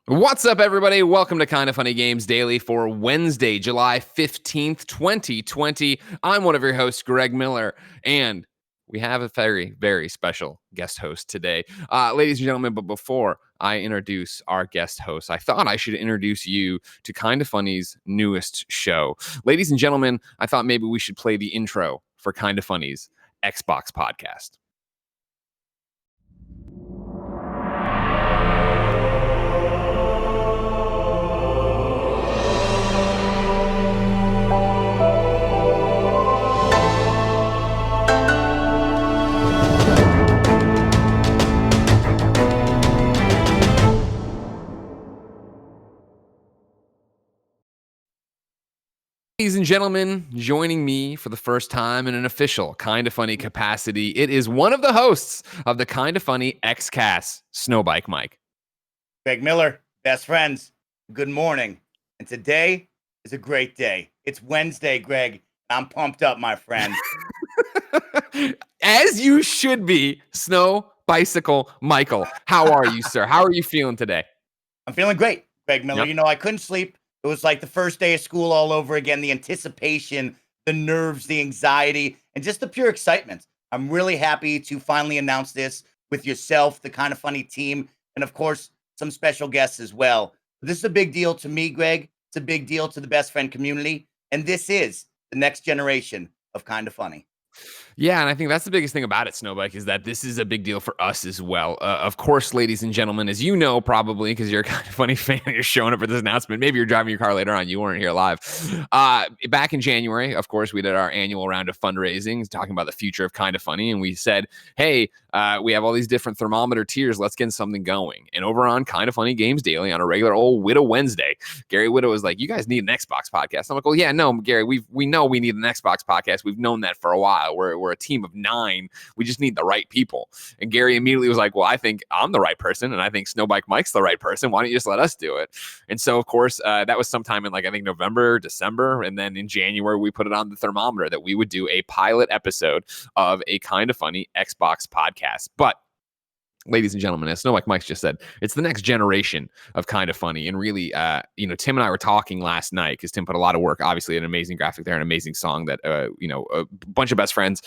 What's up, everybody? Welcome to Kinda Funny Games Daily for Wednesday, July 15th, 2020. I'm one of your hosts, Greg Miller, and we have a very, very special guest host today. Ladies and gentlemen, but before I introduce our guest host, I thought I should introduce you to Kinda Funny's newest show. Ladies and gentlemen, I thought maybe we should play the intro for Kinda Funny's Xbox podcast. Ladies and gentlemen, joining me for the first time in an official Kinda Funny capacity, it is one of the hosts of the Kinda Funny Xcast SnowBikeMike. Greg Miller, best friends, good morning. And today is a great day. It's Wednesday, Greg. I'm pumped up, my friend. As you should be, Snow Bicycle Michael. How are you, sir? How are you feeling today? I'm feeling great, Greg Miller. Yep. You know, I couldn't sleep. It was like the first day of school all over again. The anticipation, the nerves, the anxiety, and just the pure excitement. I'm really happy to finally announce this with yourself, the Kinda Funny team, and of course, some special guests as well. This is a big deal to me, Greg. It's a big deal to the best friend community. And this is the next generation of Kinda Funny. Yeah, and I think that's the biggest thing about it, Snowbike, is that this is a big deal for us as well. Of course, ladies and gentlemen, as you know, probably because you're a Kinda Funny fan, you're showing up for this announcement. Maybe you're driving your car later on. You weren't here live. Back in January, of course, we did our annual round of fundraising, talking about the future of Kinda Funny, and we said, hey, we have all these different thermometer tiers. Let's get something going. And over on Kinda Funny Games Daily, on a regular old Widow Wednesday, Gary Widow was like, you guys need an Xbox podcast. I'm like, well, yeah, no, Gary, we know we need an Xbox podcast. We've known that for a while. We're a team of 9. We just need the right people. And Gary immediately was like, well, I think I'm the right person, and I think SnowBikeMike's the right person. Why don't you just let us do it? And so, of course, that was sometime in I think November, December, and then in January we put it on the thermometer that we would do a pilot episode of a Kinda Funny Xbox podcast. But ladies and gentlemen, as SnowBikeMike's just said, it's the next generation of Kinda Funny. And really, Tim and I were talking last night because Tim put a lot of work, obviously an amazing graphic there, an amazing song that, a bunch of best friends,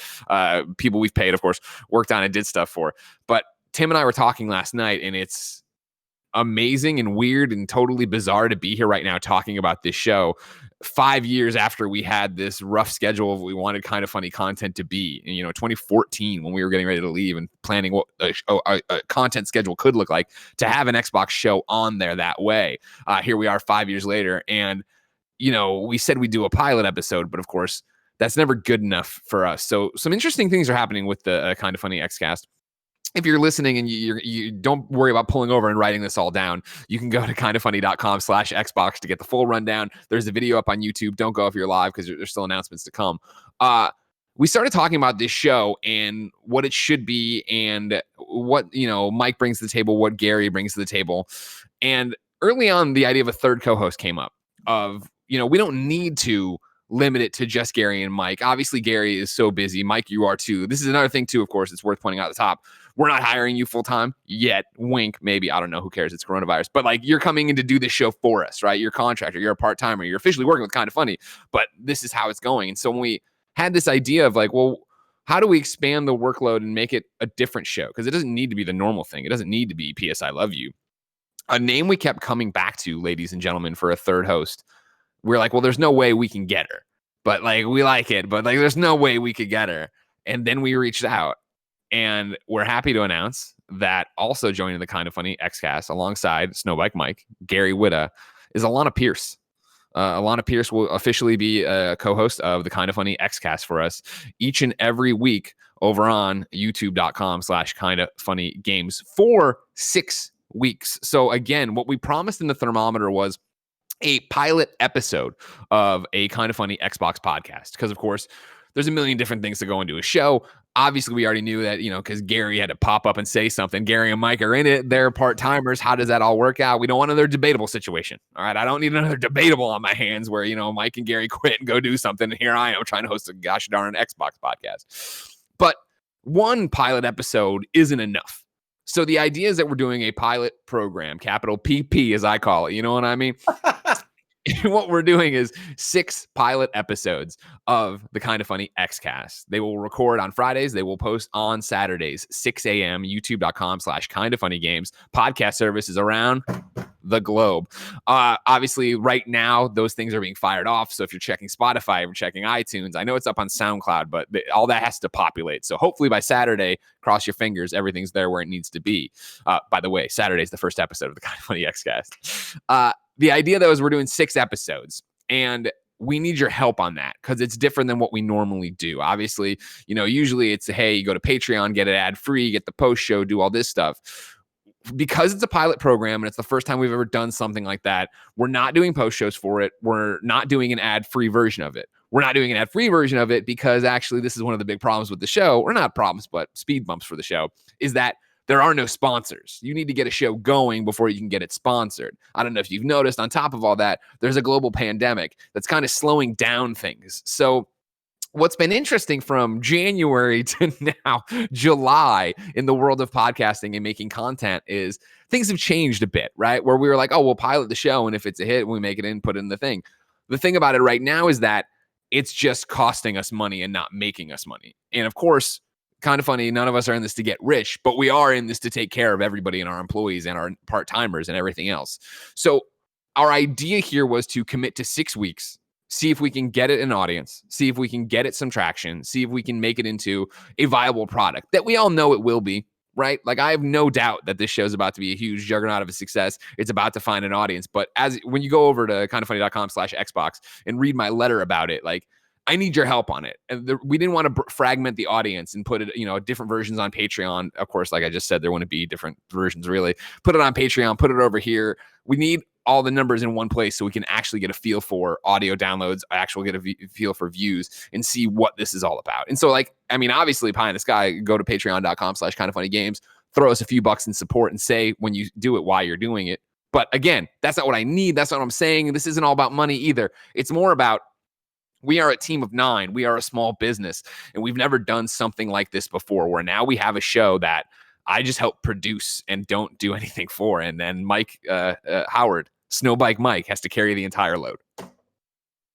people we've paid, of course, worked on and did stuff for. But Tim and I were talking last night, and it's amazing and weird and totally bizarre to be here right now talking about this show 5 years after we had this rough schedule of what we wanted Kinda Funny content to be. And 2014, when we were getting ready to leave and planning what a content schedule could look like, to have an Xbox show on there that way. Here we are 5 years later, and we said we'd do a pilot episode, but of course that's never good enough for us. So some interesting things are happening with the Kinda Funny Xcast. If you're listening and you don't worry about pulling over and writing this all down, you can go to kindafunny.com/Xbox to get the full rundown. There's a video up on YouTube. Don't go if you're live because there's still announcements to come. We started talking about this show and what it should be and what, Mike brings to the table, what Gary brings to the table. And early on, the idea of a third co-host came up of, we don't need to limit it to just Gary and Mike. Obviously, Gary is so busy. Mike, you are too. This is another thing too, of course, it's worth pointing out at the top. We're not hiring you full-time yet. Wink, maybe. I don't know. Who cares? It's coronavirus. But you're coming in to do this show for us, right? You're a contractor. You're a part-timer. You're officially working with Kinda Funny. But this is how it's going. And so when we had this idea of well, how do we expand the workload and make it a different show? Because it doesn't need to be the normal thing. It doesn't need to be PS I Love You. A name we kept coming back to, ladies and gentlemen, for a third host. We're like, well, there's no way we can get her. But we like it. But there's no way we could get her. And then we reached out. And we're happy to announce that also joining the Kinda Funny Xcast alongside SnowBikeMike, Gary Witta, is Alana Pierce. Alana Pierce will officially be a co-host of the Kinda Funny Xcast for us each and every week over on youtube.com/Kinda Funny Games for 6 weeks. So again, what we promised in the thermometer was a pilot episode of a Kinda Funny Xbox podcast. Because, of course, there's a million different things to go into a show. Obviously, we already knew that, because Gary had to pop up and say something. Gary and Mike are in it. They're part-timers. How does that all work out? We don't want another debatable situation. All right. I don't need another debatable on my hands where, Mike and Gary quit and go do something. And here I am trying to host a gosh darn Xbox podcast. But one pilot episode isn't enough. So the idea is that we're doing a pilot program, capital PP as I call it. You know what I mean? What we're doing is 6 pilot episodes of the Kinda Funny Xcast. They will record on Fridays. They will post on Saturdays, 6 a.m. youtube.com/kindafunnygames. Podcast services around the globe. Obviously, right now, those things are being fired off. So if you're checking Spotify, if you're checking iTunes, I know it's up on SoundCloud, but all that has to populate. So hopefully by Saturday, cross your fingers, everything's there where it needs to be. By the way, Saturday is the first episode of the Kinda Funny Xcast. The idea, though, is we're doing 6 episodes, and we need your help on that because it's different than what we normally do. Obviously, usually it's, hey, you go to Patreon, get it ad-free, get the post show, do all this stuff. Because it's a pilot program and it's the first time we've ever done something like that, we're not doing post shows for it. We're not doing an ad-free version of it. We're not doing an ad-free version of it because actually this is one of the big problems with the show, or not problems, but speed bumps for the show, is that there are no sponsors. You need to get a show going before you can get it sponsored. I don't know if you've noticed, on top of all that, there's a global pandemic that's kind of slowing down things. So what's been interesting from January to now, July, in the world of podcasting and making content is things have changed a bit, right? Where we were like, oh, we'll pilot the show, and if it's a hit, we make it in, put it in the thing. The thing about it right now is that it's just costing us money and not making us money. And of course, Kinda Funny, none of us are in this to get rich, but we are in this to take care of everybody and our employees and our part-timers and everything else. So our idea here was to commit to 6 weeks, see if we can get it an audience, see if we can get it some traction, see if we can make it into a viable product that we all know it will be, right? Like, I have no doubt that this show is about to be a huge juggernaut of a success. It's about to find an audience. But when you go over to kindafunny.com/Xbox and read my letter about it, like, I need your help on it. And we didn't want to fragment the audience and put it, different versions on Patreon. Of course, like I just said, there wouldn't be different versions really. Put it on Patreon, put it over here. We need all the numbers in one place so we can actually get a feel for audio downloads, actually get a feel for views, and see what this is all about. And so, obviously, pie in the sky, go to patreon.com/kindafunnygames, throw us a few bucks in support, and say when you do it why you're doing it. But again, that's not what I need. That's not what I'm saying. This isn't all about money either. It's more about, we are a team of 9. We are a small business, and we've never done something like this before, where now we have a show that I just help produce and don't do anything for. And then Mike Howard, SnowBikeMike, has to carry the entire load.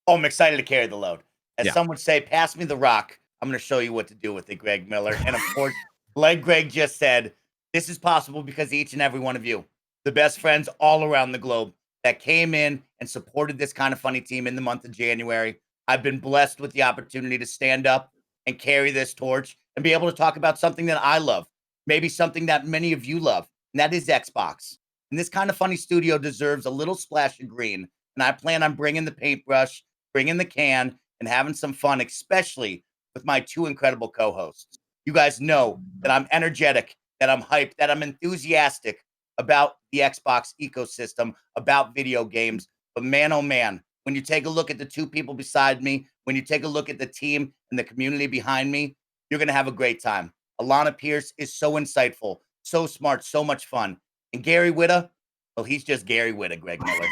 Oh, I'm excited to carry the load. As some would say, pass me the rock. I'm going to show you what to do with it, Greg Miller. And of course, like Greg just said, this is possible because of each and every one of you, the best friends all around the globe that came in and supported this Kinda Funny team in the month of January. I've been blessed with the opportunity to stand up and carry this torch and be able to talk about something that I love, maybe something that many of you love, and that is Xbox. And this Kinda Funny studio deserves a little splash of green, and I plan on bringing the paintbrush, bringing the can, and having some fun, especially with my 2 incredible co-hosts. You guys know that I'm energetic, that I'm hyped, that I'm enthusiastic about the Xbox ecosystem, about video games. But man, oh man, when you take a look at the 2 people beside me, when you take a look at the team and the community behind me, you're going to have a great time. Alana Pierce is so insightful, so smart, so much fun. And Gary Whitta, well, he's just Gary Whitta, Greg Miller.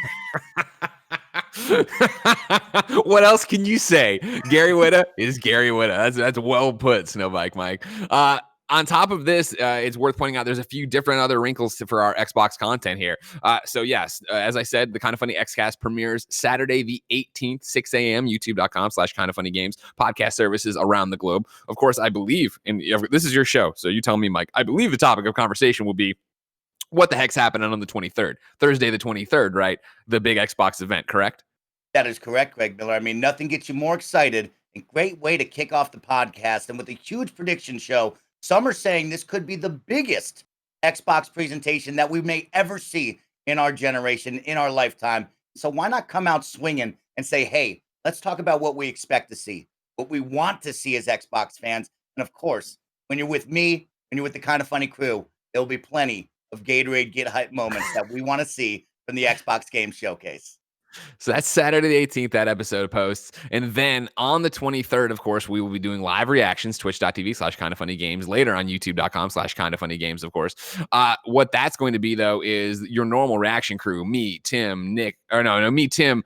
What else can you say? Gary Whitta is Gary Whitta. That's well put, SnowBikeMike. On top of this, it's worth pointing out there's a few different other wrinkles for our Xbox content here. So yes, as I said, the Kinda Funny Xcast premieres Saturday the 18th, 6 a.m., youtube.com/kindafunnygames, podcast services around the globe. Of course, I believe, this is your show, so you tell me, Mike, I believe the topic of conversation will be what the heck's happening on the 23rd, Thursday the 23rd, right? The big Xbox event, correct? That is correct, Greg Miller. I mean, nothing gets you more excited and great way to kick off the podcast. And with a huge prediction show, some are saying this could be the biggest Xbox presentation that we may ever see in our generation, in our lifetime. So why not come out swinging and say, hey, let's talk about what we expect to see, what we want to see as Xbox fans. And of course, when you're with me, when you're with the Kinda Funny crew, there'll be plenty of Gatorade Get Hype moments that we want to see from the Xbox Game Showcase. So that's Saturday the 18th, that episode posts. And then on the 23rd, of course, we will be doing live reactions, twitch.tv/kindafunnygames, later on youtube.com/kindafunnygames, of course. What that's going to be, though, is your normal reaction crew, me, Tim, Nick, me, Tim,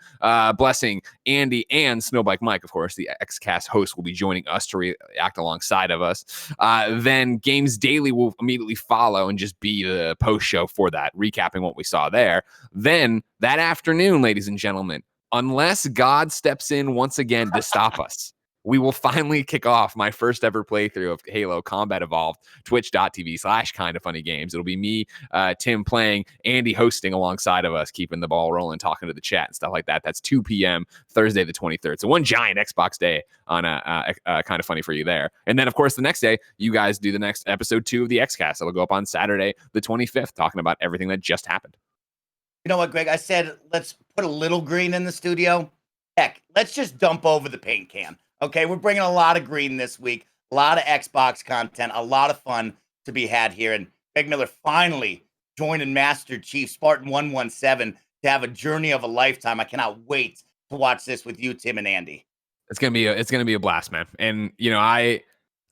Blessing, Andy, and SnowBikeMike, of course, the Xcast host, will be joining us to react alongside of us. Then Games Daily will immediately follow and just be the post show for that, recapping what we saw there. Then that afternoon, ladies and gentlemen, unless God steps in once again to stop us, we will finally kick off my first ever playthrough of Halo Combat Evolved, twitch.tv/kindafunnygames. It'll be me, Tim playing, Andy hosting alongside of us, keeping the ball rolling, talking to the chat and stuff like that. That's 2 p.m. Thursday the 23rd. So one giant Xbox day on Kind of Funny for you there. And then, of course, the next day, you guys do the next episode 2 of the Xcast. It'll go up on Saturday the 25th, talking about everything that just happened. You know what, Greg? I said, let's put a little green in the studio. Heck, let's just dump over the paint can. Okay, we're bringing a lot of green this week, a lot of Xbox content, a lot of fun to be had here. And Greg Miller finally joining Master Chief Spartan 117 to have a journey of a lifetime. I cannot wait to watch this with you, Tim and Andy. It's gonna be a blast, man. And I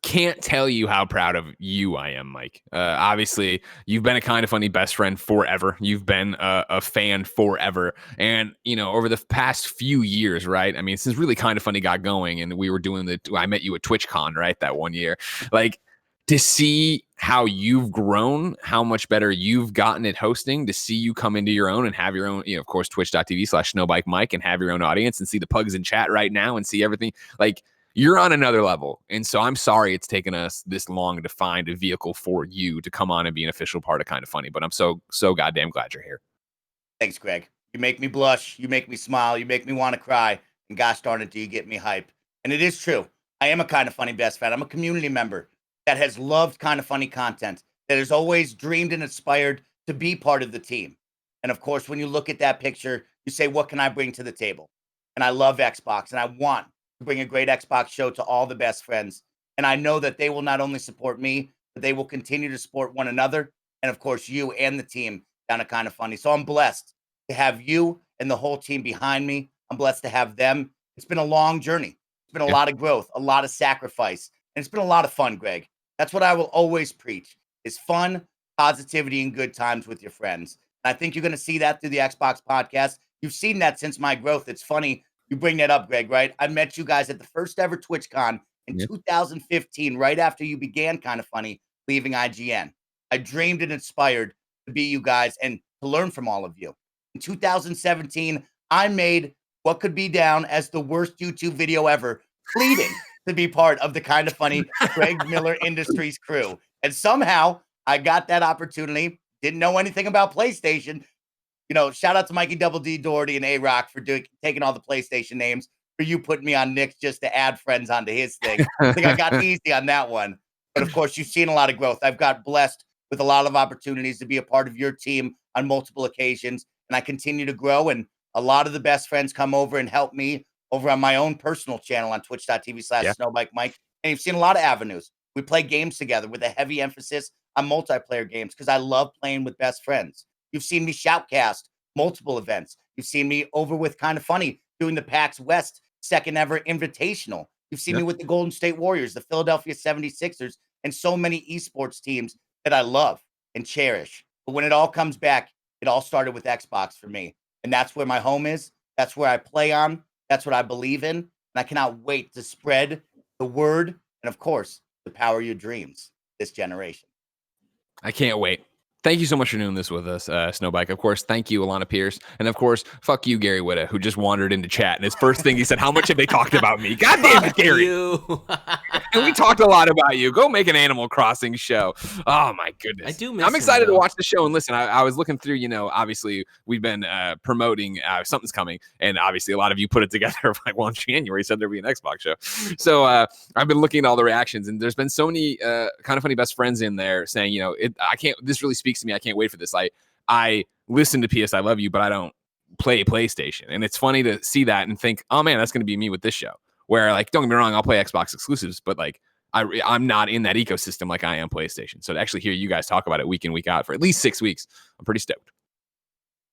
can't tell you how proud of you I am, Mike. Obviously, you've been a Kind of Funny best friend forever. You've been a fan forever. And, over the past few years, right? I mean, since really Kind of Funny got going and we were doing I met you at TwitchCon, right? That one year. Like, to see how you've grown, how much better you've gotten at hosting, to see you come into your own and have your own, of course, twitch.tv/SnowBikeMike and have your own audience and see the pugs in chat right now and see everything. Like, you're on another level. And so I'm sorry it's taken us this long to find a vehicle for you to come on and be an official part of Kind of Funny. But I'm so goddamn glad you're here. Thanks, Greg. You make me blush. You make me smile. You make me want to cry. And gosh darn it, do you get me hype. And it is true. I am a Kind of Funny best friend. I'm a community member that has loved Kind of Funny content, that has always dreamed and aspired to be part of the team. And of course, when you look at that picture, you say, what can I bring to the table? And I love Xbox, and I want to bring a great Xbox show to all the best friends. And I know that they will not only support me, but they will continue to support one another. And of course, you and the team down at Kind of Funny. So I'm blessed to have you and the whole team behind me. I'm blessed to have them. It's been a long journey. It's been a lot of growth, a lot of sacrifice, and it's been a lot of fun, Greg. That's what I will always preach, is fun, positivity, and good times with your friends. And I think you're going to see that through the Xbox podcast. You've seen that since my growth. It's funny you bring that up, Greg, right? I met you guys at the first ever TwitchCon in 2015, right after you began Kind of Funny, leaving IGN. I dreamed and inspired to be you guys and to learn from all of you. In 2017, I made what could be down as the worst YouTube video ever, pleading to be part of the Kind of Funny Greg Miller Industries crew. And somehow I got that opportunity. Didn't know anything about PlayStation. Shout out to Mikey Double D Doherty and A-Rock for taking all the PlayStation names, for you putting me on Nick's just to add friends onto his thing. I think I got easy on that one. But of course, you've seen a lot of growth. I've got blessed with a lot of opportunities to be a part of your team on multiple occasions. And I continue to grow. And a lot of the best friends come over and help me over on my own personal channel on twitch.tv/SnowBikeMike. And you've seen a lot of avenues. We play games together with a heavy emphasis on multiplayer games because I love playing with best friends. You've seen me shoutcast multiple events. You've seen me over with Kind of Funny doing the PAX West second ever invitational. You've seen me with the Golden State Warriors, the Philadelphia 76ers, and so many esports teams that I love and cherish. But when it all comes back, it all started with Xbox for me. And that's where my home is. That's where I play on. That's what I believe in. And I cannot wait to spread the word and, of course, to power your dreams this generation. I can't wait. Thank you so much for doing this with us, Snowbike. Of course, thank you, Alana Pierce. And of course, fuck you, Gary Whitta, who just wandered into chat. And his first thing he said, how much have they talked about me? God damn it, Gary. And we talked a lot about you. Go make an Animal Crossing show. Oh, my goodness. I do miss I'm excited him, to watch the show. And listen, I was looking through, obviously, we've been promoting Something's Coming. And obviously, a lot of you put it together like, well, in January, said there'd be an Xbox show. So I've been looking at all the reactions. And there's been so many Kind of Funny best friends in there saying, this really speaks to me. I can't wait for this. I listen to PS I Love You, but I don't play PlayStation. And it's funny to see that and think, oh man, that's going to be me with this show. Where don't get me wrong, I'll play Xbox exclusives, but I'm not in that ecosystem like I am PlayStation. So to actually hear you guys talk about it week in, week out for at least 6 weeks, I'm pretty stoked.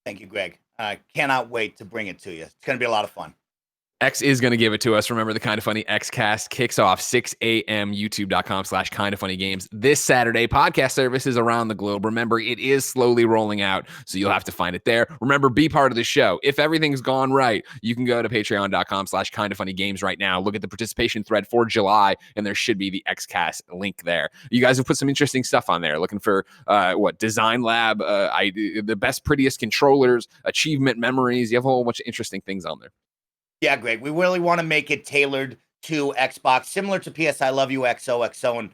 Thank you, Greg. I cannot wait to bring it to you. It's going to be a lot of fun. X is going to give it to us. Remember, the Kinda Funny Xcast kicks off 6 a.m. YouTube.com/KindaFunnyGames this Saturday. Podcast services around the globe. Remember, it is slowly rolling out, so you'll have to find it there. Remember, be part of the show. If everything's gone right, you can go to Patreon.com/KindaFunnyGames right now. Look at the participation thread for July, and there should be the Xcast link there. You guys have put some interesting stuff on there. Looking for Design Lab, the best, prettiest controllers, achievement memories. You have a whole bunch of interesting things on there. Yeah, Greg, we really want to make it tailored to Xbox, similar to PS I Love You XOXO. And,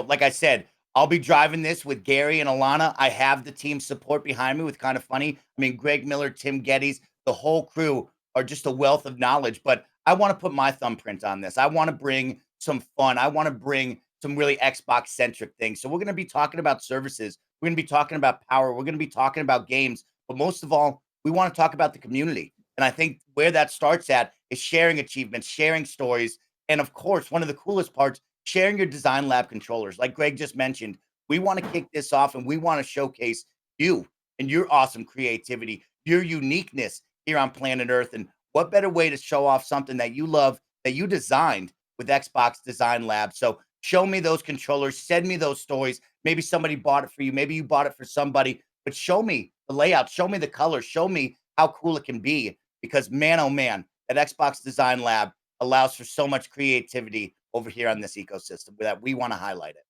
like I said, I'll be driving this with Gary and Alana. I have the team support behind me with Kinda Funny. I mean, Greg Miller, Tim Geddes, the whole crew are just a wealth of knowledge. But I want to put my thumbprint on this. I want to bring some fun. I want to bring some really Xbox-centric things. So we're going to be talking about services. We're going to be talking about power. We're going to be talking about games. But most of all, we want to talk about the community. And I think where that starts at is sharing achievements, sharing stories, and of course, one of the coolest parts, sharing your Design Lab controllers. Like Greg just mentioned, we want to kick this off and we want to showcase you and your awesome creativity, your uniqueness here on planet Earth. And what better way to show off something that you love, that you designed with Xbox Design Lab? So show me those controllers, send me those stories. Maybe somebody bought it for you, maybe you bought it for somebody, but show me the layout, show me the colors, show me how cool it can be. Because man, oh man, that Xbox Design Lab allows for so much creativity over here on this ecosystem that we want to highlight it.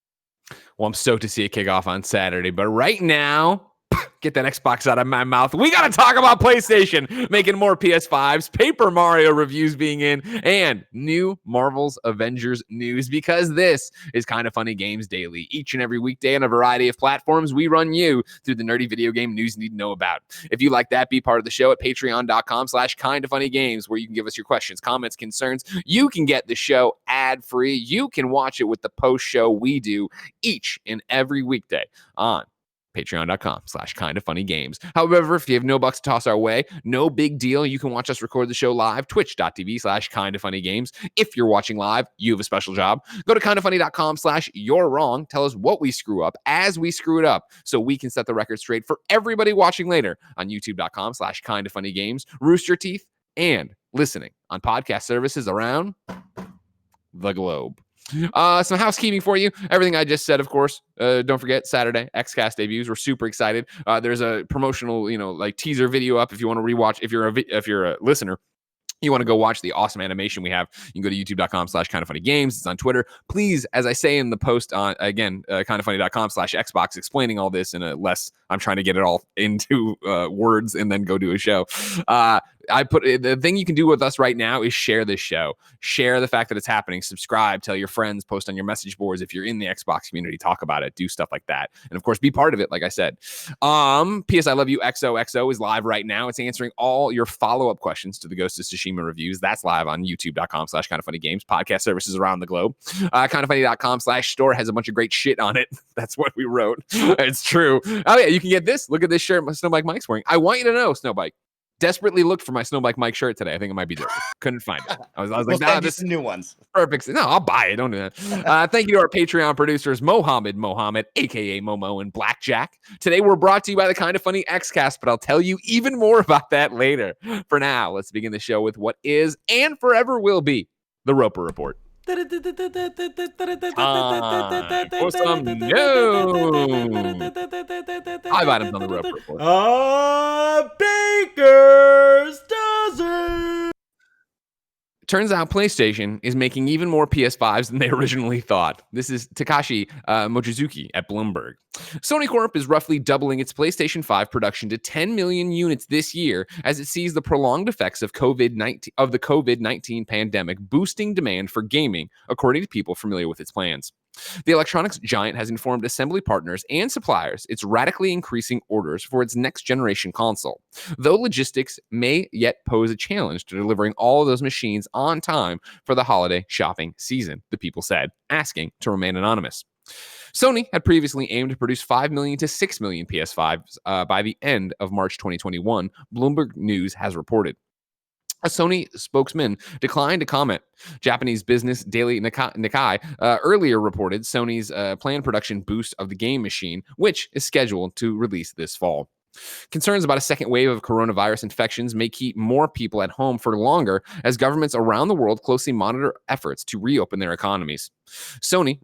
Well, I'm stoked to see it kick off on Saturday. But right now, get that Xbox out of my mouth. We got to talk about PlayStation making more PS5s, Paper Mario reviews being in, and new Marvel's Avengers news, because this is Kinda Funny Games Daily. Each and every weekday on a variety of platforms, we run you through the nerdy video game news you need to know about. If you like that, be part of the show at patreon.com/KindaFunnyGames, where you can give us your questions, comments, concerns. You can get the show ad-free. You can watch it with the post-show we do each and every weekday on patreon.com/KindaFunnyGames. However, if you have no bucks to toss our way, no big deal. You can watch us record the show live, twitch.tv/KindaFunnyGames. If you're watching live, you have a special job. Go to kindafunny.com/you're wrong. Tell us what we screw up as we screw it up, so we can set the record straight for everybody watching later on youtube.com/KindaFunnyGames, Rooster Teeth, and listening on podcast services around the globe. Some housekeeping for you. Everything I just said, of course. Don't forget, Saturday, Xcast debuts. We're super excited. There's a promotional, teaser video up if you want to rewatch. If you're a listener, you want to go watch the awesome animation we have, you can go to youtube.com/KindaFunnyGames. It's on Twitter. Please, as I say in the post on, again, kindafunny.com/Xbox, explaining all this in a less, I'm trying to get it all into words and then go do a show. I put the thing you can do with us right now is share this show, share the fact that it's happening, subscribe, tell your friends, post on your message boards. If you're in the Xbox community, talk about it, do stuff like that. And of course, be part of it. Like I said, PS I Love You XOXO is live right now. It's answering all your follow-up questions to the Ghost of Tsushima reviews. That's live on youtube.com/KindaFunnyGames, podcast services around the globe. KindaFunny.com/store has a bunch of great shit on it. That's what we wrote. It's true. Oh yeah, you can get this. Look at this shirt SnowBikeMike's wearing. I want you to know, SnowBike. Desperately looked for my SnowBikeMike shirt today. I think it might be dirty. Couldn't find it. I was like, nah, this is new ones. Perfect. No, I'll buy it. Don't do that. Thank you to our Patreon producers, Mohammed, aka Momo, and Blackjack. Today we're brought to you by the Kinda Funny Xcast, but I'll tell you even more about that later. For now, let's begin the show with what is and forever will be the Roper Report. For some news. Five items on the Roper Report. A baker's dozen. Turns out PlayStation is making even more PS5s than they originally thought. This is Takashi Mochizuki at Bloomberg. Sony Corp is roughly doubling its PlayStation 5 production to 10 million units this year as it sees the prolonged effects of the COVID-19 pandemic boosting demand for gaming, according to people familiar with its plans. The electronics giant has informed assembly partners and suppliers it's radically increasing orders for its next-generation console, though logistics may yet pose a challenge to delivering all of those machines on time for the holiday shopping season, the people said, asking to remain anonymous. Sony had previously aimed to produce 5 million to 6 million PS5s by the end of March 2021, Bloomberg News has reported. A Sony spokesman declined to comment. Japanese business Daily Nikkei earlier reported Sony's planned production boost of the game machine, which is scheduled to release this fall. Concerns about a second wave of coronavirus infections may keep more people at home for longer as governments around the world closely monitor efforts to reopen their economies. Sony's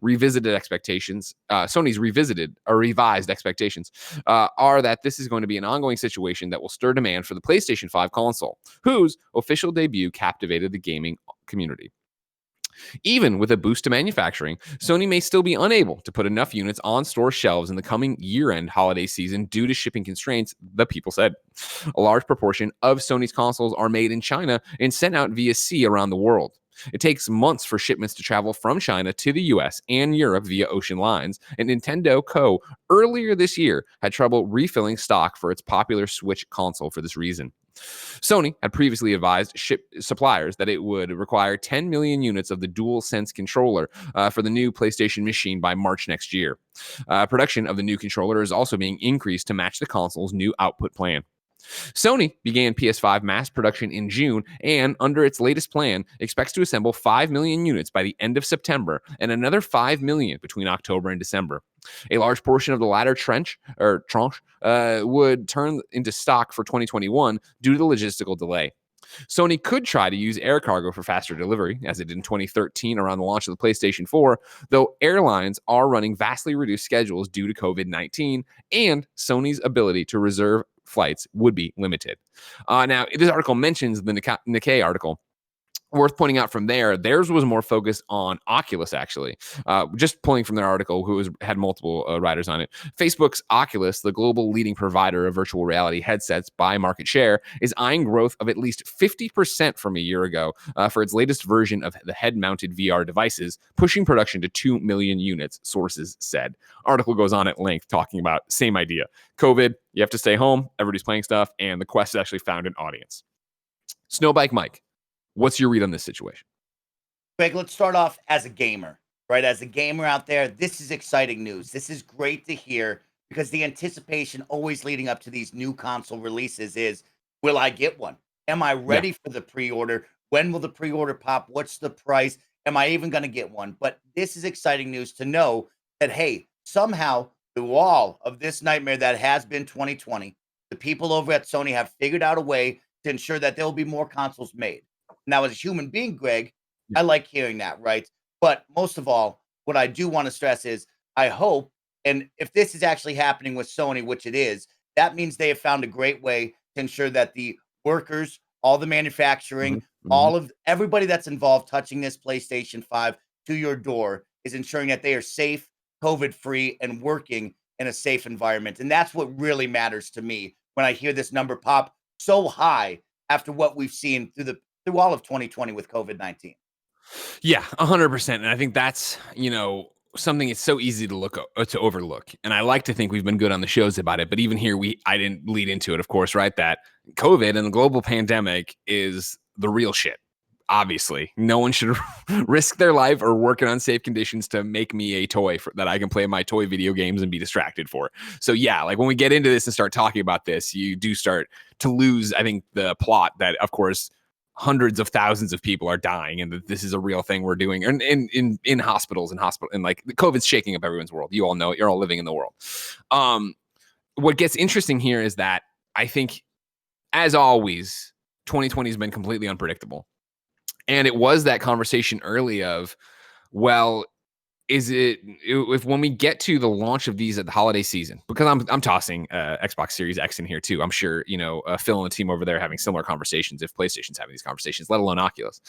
revisited or revised expectations are that this is going to be an ongoing situation that will stir demand for the PlayStation 5 console, whose official debut captivated the gaming community. Even with a boost to manufacturing, Sony may still be unable to put enough units on store shelves in the coming year-end holiday season due to shipping constraints, the people said. A large proportion of Sony's consoles are made in China and sent out via sea around the world. It takes months for shipments to travel from China to the US and Europe via ocean lines, and Nintendo Co. earlier this year had trouble refilling stock for its popular Switch console for this reason. Sony had previously advised suppliers that it would require 10 million units of the DualSense controller for the new PlayStation machine by March next year. Production of the new controller is also being increased to match the console's new output plan. Sony began PS5 mass production in June and, under its latest plan, expects to assemble 5 million units by the end of September and another 5 million between October and December. A large portion of the latter tranche would turn into stock for 2021 due to the logistical delay. Sony could try to use air cargo for faster delivery, as it did in 2013 around the launch of the PlayStation 4, though airlines are running vastly reduced schedules due to COVID-19, and Sony's ability to reserve flights would be limited. Now, this article mentions the Nikkei article. Worth pointing out from there, theirs was more focused on Oculus, actually. Just pulling from their article, had multiple writers on it. Facebook's Oculus, the global leading provider of virtual reality headsets by market share, is eyeing growth of at least 50% from a year ago for its latest version of the head-mounted VR devices, pushing production to 2 million units, sources said. Article goes on at length talking about same idea. COVID, you have to stay home, everybody's playing stuff, and the Quest has actually found an audience. SnowBikeMike. What's your read on this situation? Greg, let's start off as a gamer, right? As a gamer out there, this is exciting news. This is great to hear because the anticipation always leading up to these new console releases is, will I get one? Am I ready for the pre-order? When will the pre-order pop? What's the price? Am I even going to get one? But this is exciting news to know that, hey, somehow through all of this nightmare that has been 2020, the people over at Sony have figured out a way to ensure that there will be more consoles made. Now, as a human being, Greg, I like hearing that, right? But most of all, what I do want to stress is I hope, and if this is actually happening with Sony, which it is, that means they have found a great way to ensure that the workers, all the manufacturing, all of everybody that's involved touching this PlayStation 5 to your door is ensuring that they are safe, COVID-free, and working in a safe environment. And that's what really matters to me when I hear this number pop so high after what we've seen through all of 2020 with COVID-19. Yeah, 100%. And I think that's, something it's so easy to overlook. And I like to think we've been good on the shows about it, but even here, I didn't lead into it, of course, right? That COVID and the global pandemic is the real shit. Obviously, no one should risk their life or work in unsafe conditions to make me a toy that I can play my toy video games and be distracted for. So yeah, like when we get into this and start talking about this, you do start to lose, I think, the plot that, of course, hundreds of thousands of people are dying and that this is a real thing we're doing in hospitals and like the COVID's shaking up everyone's world. You all know it. You're all living in the world. What gets interesting here is that I think, as always, 2020 has been completely unpredictable. And it was that conversation early of, well, is it if when we get to the launch of these at the holiday season, because I'm tossing Xbox Series X in here too. I'm sure, Phil and the team over there are having similar conversations if PlayStation's having these conversations, let alone Oculus.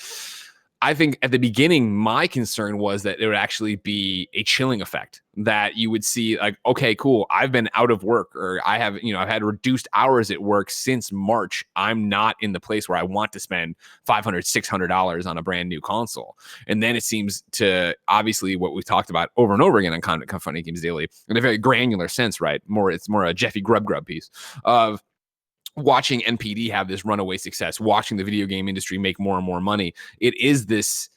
I think at the beginning, my concern was that it would actually be a chilling effect, that you would see like, okay, cool, I've been out of work, or I've had reduced hours at work since March. I'm not in the place where I want to spend $500, $600 on a brand new console. And then it seems to, obviously, what we've talked about over and over again on Kinda Funny Games Daily, in a very granular sense, right? It's more a Jeffy Grubb piece of watching NPD have this runaway success, watching the video game industry make more and more money. It is this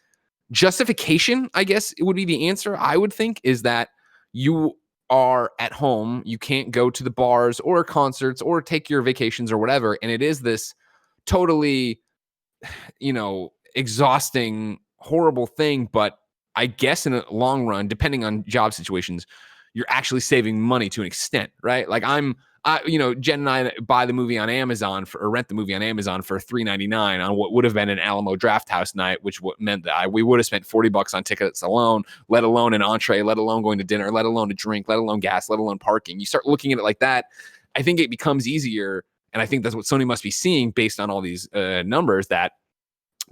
justification, I guess it would be the answer, I would think, is that you are at home, you can't go to the bars or concerts or take your vacations or whatever. And it is this totally, exhausting, horrible thing. But I guess in a long run, depending on job situations, you're actually saving money to an extent, right? Like I'm Jen and I buy the movie on Amazon or rent the movie on Amazon for $3.99 on what would have been an Alamo Draft House night, which meant that we would have spent $40 on tickets alone, let alone an entree, let alone going to dinner, let alone a drink, let alone gas, let alone parking. You start looking at it like that, I think it becomes easier. And I think that's what Sony must be seeing based on all these numbers, that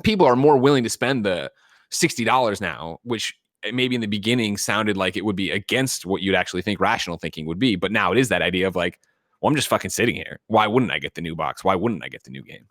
people are more willing to spend the $60 now, which maybe in the beginning sounded like it would be against what you'd actually think rational thinking would be. But now it is that idea of like, well, I'm just fucking sitting here. Why wouldn't I get the new box? Why wouldn't I get the new game?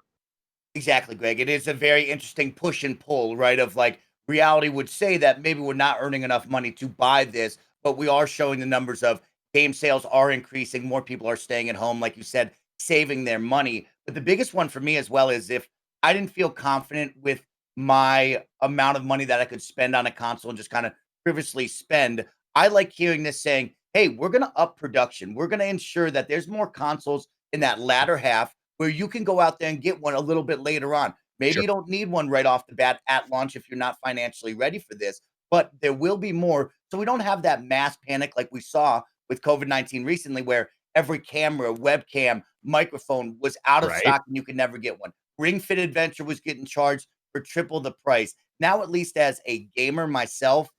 Exactly, Greg. It is a very interesting push and pull, right? Of like, reality would say that maybe we're not earning enough money to buy this, but we are showing the numbers of game sales are increasing. More people are staying at home, like you said, saving their money. But the biggest one for me as well is if I didn't feel confident with my amount of money that I could spend on a console and just kind of previously spend, I like hearing this saying, hey, we're going to up production. We're going to ensure that there's more consoles in that latter half where you can go out there and get one a little bit later on. Maybe Sure. you don't need one right off the bat at launch if you're not financially ready for this, but there will be more. So we don't have that mass panic like we saw with COVID-19 recently, where every camera, webcam, microphone was out of Right. stock and you could never get one. Ring Fit Adventure was getting charged for triple the price. Now, at least as a gamer myself,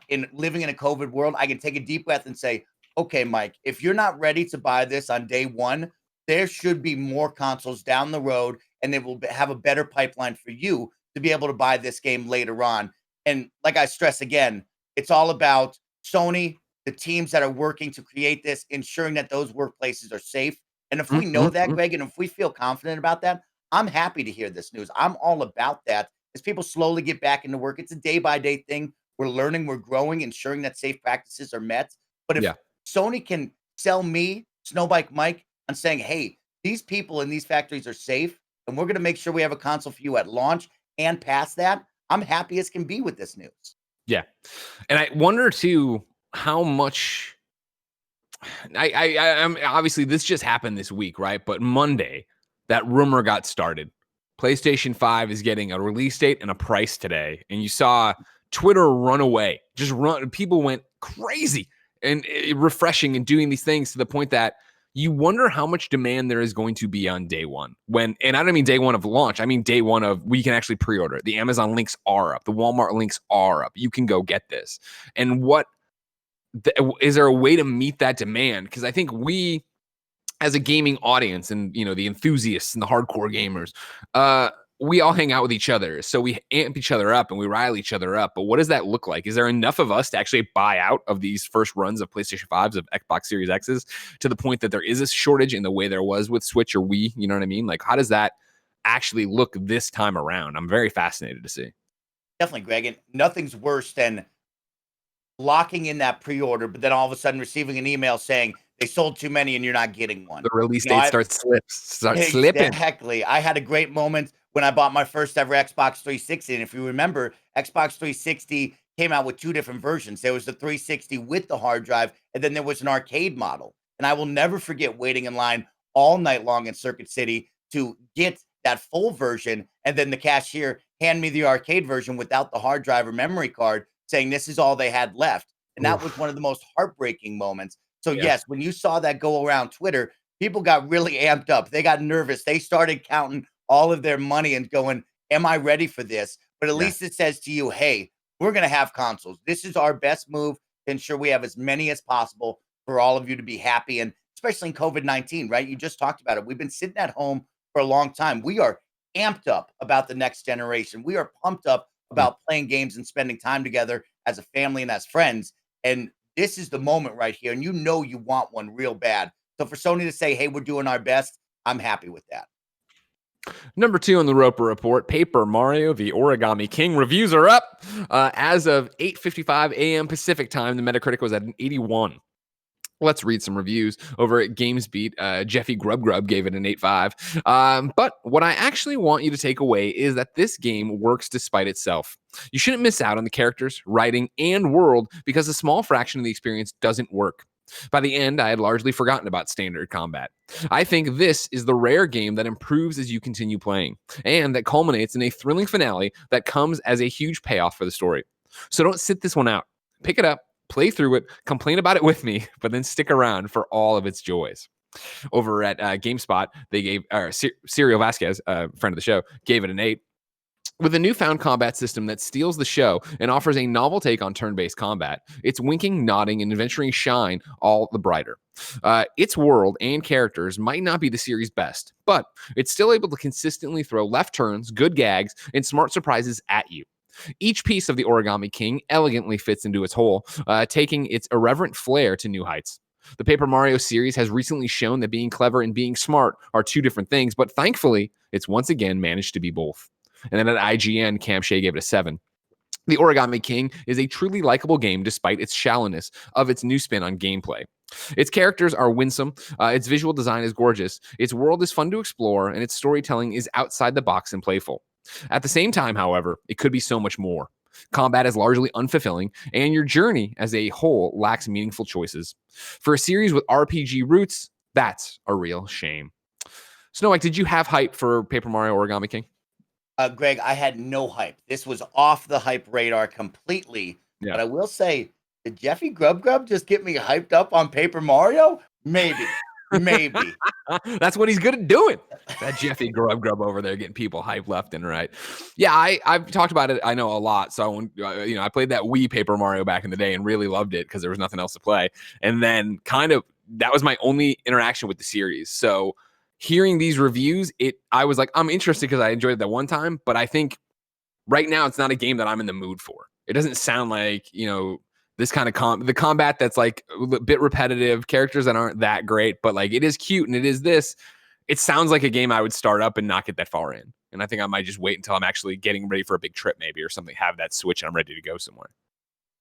in living in a COVID world, I can take a deep breath and say, okay, Mike, if you're not ready to buy this on day one, there should be more consoles down the road, and they will have a better pipeline for you to be able to buy this game later on. And like I stress again, it's all about Sony, the teams that are working to create this, ensuring that those workplaces are safe. And if we know that, Greg, and if we feel confident about that, I'm happy to hear this news. I'm all about that as people slowly get back into work. It's a day by day thing. We're learning, we're growing, ensuring that safe practices are met. But if Yeah. Sony can sell me, SnowBikeMike, on saying, hey, these people in these factories are safe, and we're going to make sure we have a console for you at launch and past that, I'm happy as can be with this news. Yeah. And I wonder too how much I'm obviously this just happened this week, right? But Monday, that rumor got started. PlayStation 5 is getting a release date and a price today. And you saw Twitter run away. Just run. People went crazy and refreshing and doing these things to the point that you wonder how much demand there is going to be on day one. And I don't mean day one of launch. I mean day one of we can actually pre-order it. The Amazon links are up. The Walmart links are up. You can go get this. And is there a way to meet that demand? Because I think we, as a gaming audience, and the enthusiasts and the hardcore gamers, we all hang out with each other, so we amp each other up and we rile each other up. But what does that look like? Is there enough of us to actually buy out of these first runs of PlayStation 5s, of Xbox Series X's, to the point that there is a shortage in the way there was with Switch or Wii? You know what I mean? Like, how does that actually look this time around? I'm very fascinated to see. Definitely, Greg. And nothing's worse than locking in that pre-order, but then all of a sudden receiving an email saying they sold too many and you're not getting one. The release date starts slipping. Exactly. I had a great moment when I bought my first ever Xbox 360. And if you remember, Xbox 360 came out with two different versions. There was the 360 with the hard drive, and then there was an arcade model. And I will never forget waiting in line all night long in Circuit City to get that full version. And then the cashier hand me the arcade version without the hard drive or memory card, saying this is all they had left. And that was one of the most heartbreaking moments. So yes, when you saw that go around Twitter, people got really amped up. They got nervous. They started counting all of their money and going, am I ready for this? But at least it says to you, hey, we're going to have consoles. This is our best move to ensure we have as many as possible for all of you to be happy. And especially in COVID-19, right? You just talked about it. We've been sitting at home for a long time. We are amped up about the next generation. We are pumped up about playing games and spending time together as a family and as friends. And this is the moment right here. And you want one real bad. So for Sony to say, hey, we're doing our best, I'm happy with that. Number 2 on the Roper Report, Paper Mario, the Origami King. Reviews are up. As of 8:55 a.m. Pacific time, the Metacritic was at an 81. Let's read some reviews over at GamesBeat. Jeffy Grub gave it an 8.5. But what I actually want you to take away is that this game works despite itself. You shouldn't miss out on the characters, writing, and world because a small fraction of the experience doesn't work. By the end, I had largely forgotten about standard combat. I think this is the rare game that improves as you continue playing, and that culminates in a thrilling finale that comes as a huge payoff for the story. So don't sit this one out. Pick it up, play through it, complain about it with me, but then stick around for all of its joys. Over at GameSpot, they gave Serial Vasquez, friend of the show, gave it an 8. With a newfound combat system that steals the show and offers a novel take on turn-based combat, its winking, nodding, and adventuring shine all the brighter. Its world and characters might not be the series' best, but it's still able to consistently throw left turns, good gags, and smart surprises at you. Each piece of the Origami King elegantly fits into its whole, taking its irreverent flair to new heights. The Paper Mario series has recently shown that being clever and being smart are two different things, but thankfully, it's once again managed to be both. And then at IGN, Cam Shea gave it a 7. The Origami King is a truly likable game despite its shallowness of its new spin on gameplay. Its characters are winsome, its visual design is gorgeous, its world is fun to explore, and its storytelling is outside the box and playful. At the same time, however, it could be so much more. Combat is largely unfulfilling, and your journey as a whole lacks meaningful choices. For a series with RPG roots, that's a real shame. SnowBike, did you have hype for Paper Mario Origami King? Greg, I had no hype. This was off the hype radar completely. Yeah. But I will say, did Jeffy Grub just get me hyped up on Paper Mario? Maybe. Maybe. That's what he's good at doing. That Jeffy Grub over there getting people hyped left and right. Yeah, I've talked about it, I know, a lot. So, I played that Wii Paper Mario back in the day and really loved it because there was nothing else to play. And then that was my only interaction with the series. So hearing these reviews, I was like, I'm interested because I enjoyed it that one time, but I think right now it's not a game that I'm in the mood for. It doesn't sound like, this kind of the combat that's like a bit repetitive, characters that aren't that great, but like it is cute and it is this. It sounds like a game I would start up and not get that far in. And I think I might just wait until I'm actually getting ready for a big trip maybe or something, have that Switch and I'm ready to go somewhere.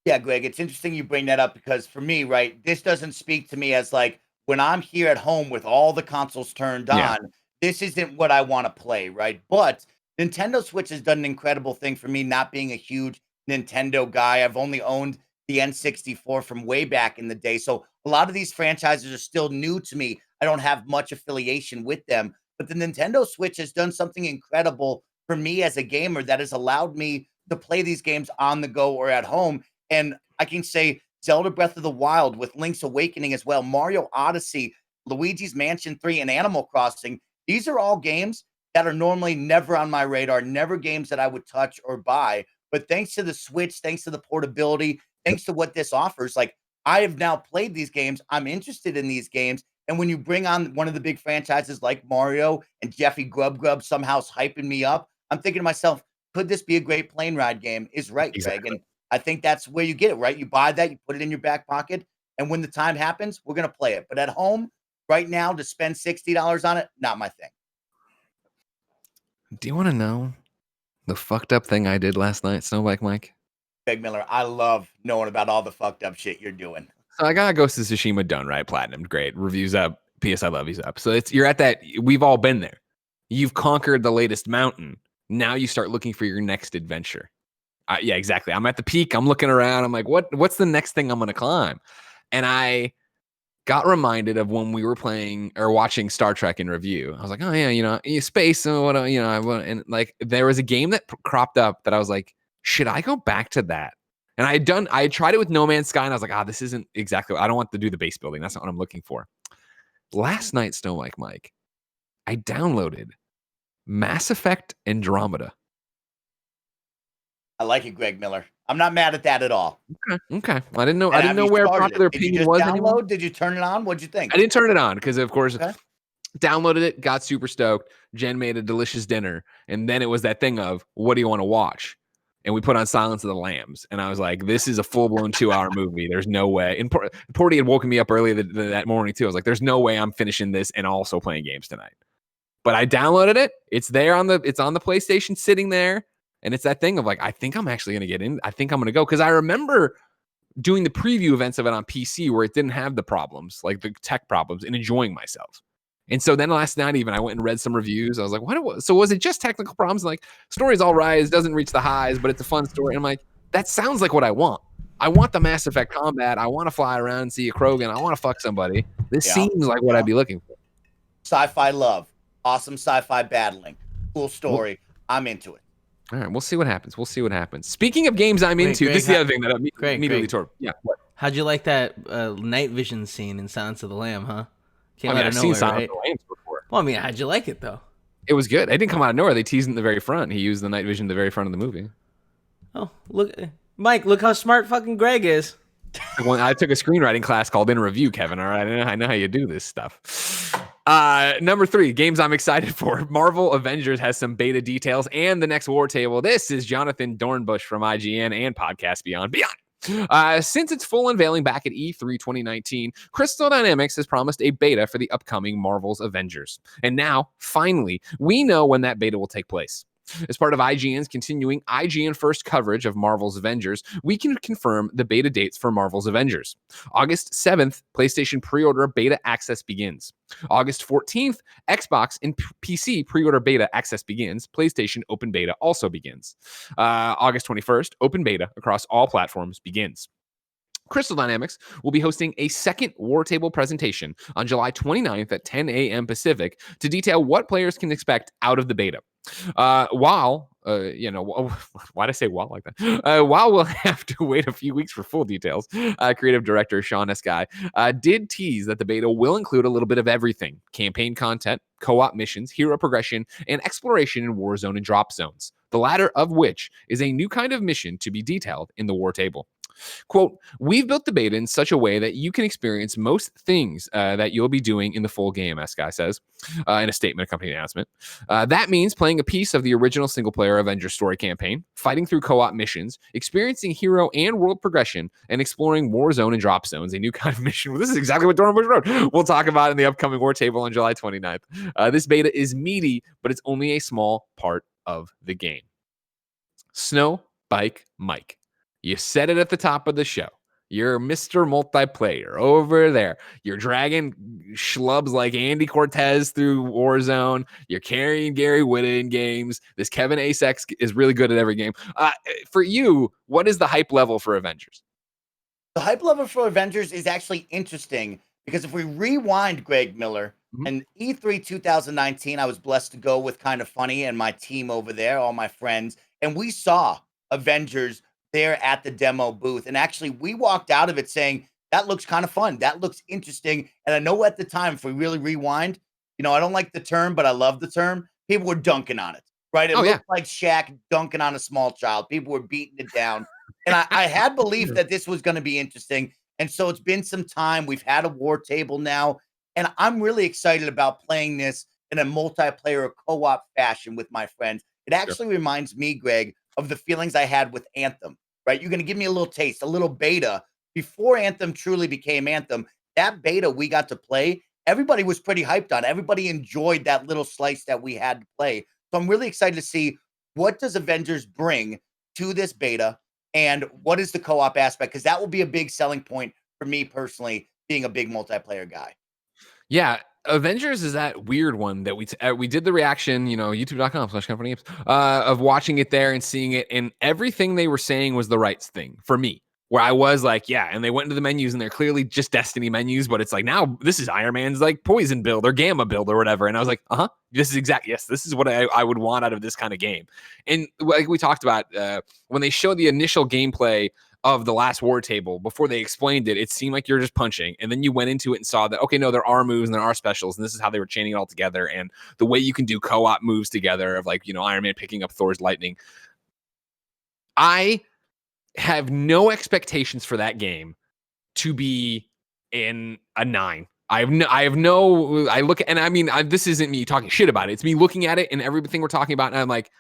Yeah, Greg, it's interesting you bring that up because for me, right, this doesn't speak to me as like, when I'm here at home with all the consoles turned on, this isn't what I want to play, right? But Nintendo Switch has done an incredible thing for me, not being a huge Nintendo guy. I've only owned the N64 from way back in the day. So a lot of these franchises are still new to me. I don't have much affiliation with them. But the Nintendo Switch has done something incredible for me as a gamer that has allowed me to play these games on the go or at home. And I can say Zelda Breath of the Wild with Link's Awakening as well, Mario Odyssey, Luigi's Mansion 3, and Animal Crossing. These are all games that are normally never on my radar, never games that I would touch or buy. But thanks to the Switch, thanks to the portability, thanks to what this offers, like I have now played these games. I'm interested in these games. And when you bring on one of the big franchises like Mario and Jeffy Grub somehow's hyping me up, I'm thinking to myself, could this be a great plane ride game? Is right, Exactly. Greg. And I think that's where you get it, right? You buy that, you put it in your back pocket, and when the time happens, we're going to play it. But at home, right now, to spend $60 on it, not my thing. Do you want to know the fucked up thing I did last night, SnowBikeMike? Greg Miller, I love knowing about all the fucked up shit you're doing. So I got Ghost of Tsushima done, right? Platinum, great. Reviews up, PS I Love You's up. So you're at that, we've all been there. You've conquered the latest mountain. Now you start looking for your next adventure. Yeah, exactly. I'm at the peak. I'm looking around. I'm like, what's the next thing I'm going to climb? And I got reminded of when we were playing or watching Star Trek in review. I was like, oh yeah, space and what, and like there was a game that cropped up that I was like, should I go back to that? And I tried it with No Man's Sky and I was like, this isn't exactly, I don't want to do the base building. That's not what I'm looking for. Last night, SnowBikeMike, I downloaded Mass Effect Andromeda. I like it, Greg Miller. I'm not mad at that at all. Okay. I didn't know where popular opinion was anymore. Did you turn it on? What'd you think? I didn't turn it on because, of course, downloaded it, got super stoked. Jen made a delicious dinner, and then it was that thing of, what do you want to watch? And we put on Silence of the Lambs, and I was like, this is a full-blown 2-hour movie. There's no way. And Porty had woken me up early that morning, too. I was like, there's no way I'm finishing this and also playing games tonight. But I downloaded it. It's there it's on the PlayStation sitting there. And it's that thing of like, I think I'm actually going to get in. I think I'm going to go. Because I remember doing the preview events of it on PC where it didn't have the problems, like the tech problems, and enjoying myself. And so then last night even, I went and read some reviews. I was like, so was it just technical problems? Like, story's all right. It doesn't reach the highs, but it's a fun story. And I'm like, that sounds like what I want. I want the Mass Effect combat. I want to fly around and see a Krogan. I want to fuck somebody. This seems like what I'd be looking for. Sci-fi love. Awesome sci-fi battling. Cool story. I'm into it. All right, we'll see what happens. Speaking of games I'm into, Greg, this is the other thing that immediately tore. Yeah, what? How'd you like that night vision scene in Silence of the Lamb, huh? Came I mean, out I've of seen nowhere, Silence right? of the Lambs before. Well, I mean, how'd you like it though? It was good. It didn't come out of nowhere. They teased it in the very front. He used the night vision at the very front of the movie. Oh, look, Mike, look how smart fucking Greg is. When I took a screenwriting class called In Review, Kevin. All right, I know how you do this stuff. Number 3, games I'm excited for. Marvel Avengers has some beta details and the next war table. This is Jonathan Dornbush from IGN and Podcast Beyond. Since its full unveiling back at E3 2019, Crystal Dynamics has promised a beta for the upcoming Marvel's Avengers. And now, finally, we know when that beta will take place. As part of IGN's continuing IGN First coverage of Marvel's Avengers, we can confirm the beta dates for Marvel's Avengers. August 7th, PlayStation pre-order beta access begins. August 14th, Xbox and PC pre-order beta access begins. PlayStation open beta also begins. August 21st, open beta across all platforms begins. Crystal Dynamics will be hosting a second War Table presentation on July 29th at 10 a.m. Pacific to detail what players can expect out of the beta. While why'd I say while like that? While we'll have to wait a few weeks for full details, creative director Sean Eskai did tease that the beta will include a little bit of everything: campaign content, co-op missions, hero progression, and exploration in Warzone and drop zones, the latter of which is a new kind of mission to be detailed in the War Table. Quote, we've built the beta in such a way that you can experience most things that you'll be doing in the full game, Eskai says, in a statement accompanying the announcement. That means playing a piece of the original single-player Avengers story campaign, fighting through co-op missions, experiencing hero and world progression, and exploring Warzone and drop zones, a new kind of mission. Well, this is exactly what Dorno Bush wrote. We'll talk about in the upcoming War Table on July 29th. This beta is meaty, but it's only a small part of the game. Snow Bike Mike. You said it at the top of the show. You're Mr. Multiplayer over there. You're dragging schlubs like Andy Cortez through Warzone. You're carrying Gary Whitta in games. This Kevin Asex is really good at every game. For you, what is the hype level for Avengers? The hype level for Avengers is actually interesting because if we rewind, Greg Miller, and E3 2019, I was blessed to go with Kinda Funny and my team over there, all my friends, and we saw Avengers there at the demo booth. And actually, we walked out of it saying, that looks kind of fun. That looks interesting. And I know at the time, if we really rewind, I don't like the term, but I love the term. People were dunking on it, right? It looked like Shaq dunking on a small child. People were beating it down. And I had belief that this was going to be interesting. And so it's been some time. We've had a War Table now. And I'm really excited about playing this in a multiplayer co-op fashion with my friends. It actually reminds me, Greg, of the feelings I had with Anthem, right? You're going to give me a little taste, a little beta before Anthem truly became Anthem. That beta we got to play, everybody was pretty hyped on. Everybody enjoyed that little slice that we had to play. So I'm really excited to see what does Avengers bring to this beta and what is the co-op aspect, because that will be a big selling point for me personally, being a big multiplayer guy. Yeah. Avengers is that weird one that we did the reaction, youtube.com/companygames, of watching it there and seeing it, and everything they were saying was the right thing for me, where I was like, yeah, and they went into the menus and they're clearly just Destiny menus, but it's like, now this is Iron Man's like poison build or gamma build or whatever. And I was like, this is what I would want out of this kind of game. And like we talked about, when they showed the initial gameplay of the last War Table, before they explained it, it seemed like you're just punching. And then you went into it and saw that, okay, no, there are moves and there are specials. And this is how they were chaining it all together. And the way you can do co-op moves together of like, Iron Man picking up Thor's lightning. I have no expectations for that game to be in a 9. I look at, and I mean, this isn't me talking shit about it. It's me looking at it and everything we're talking about. And I'm like,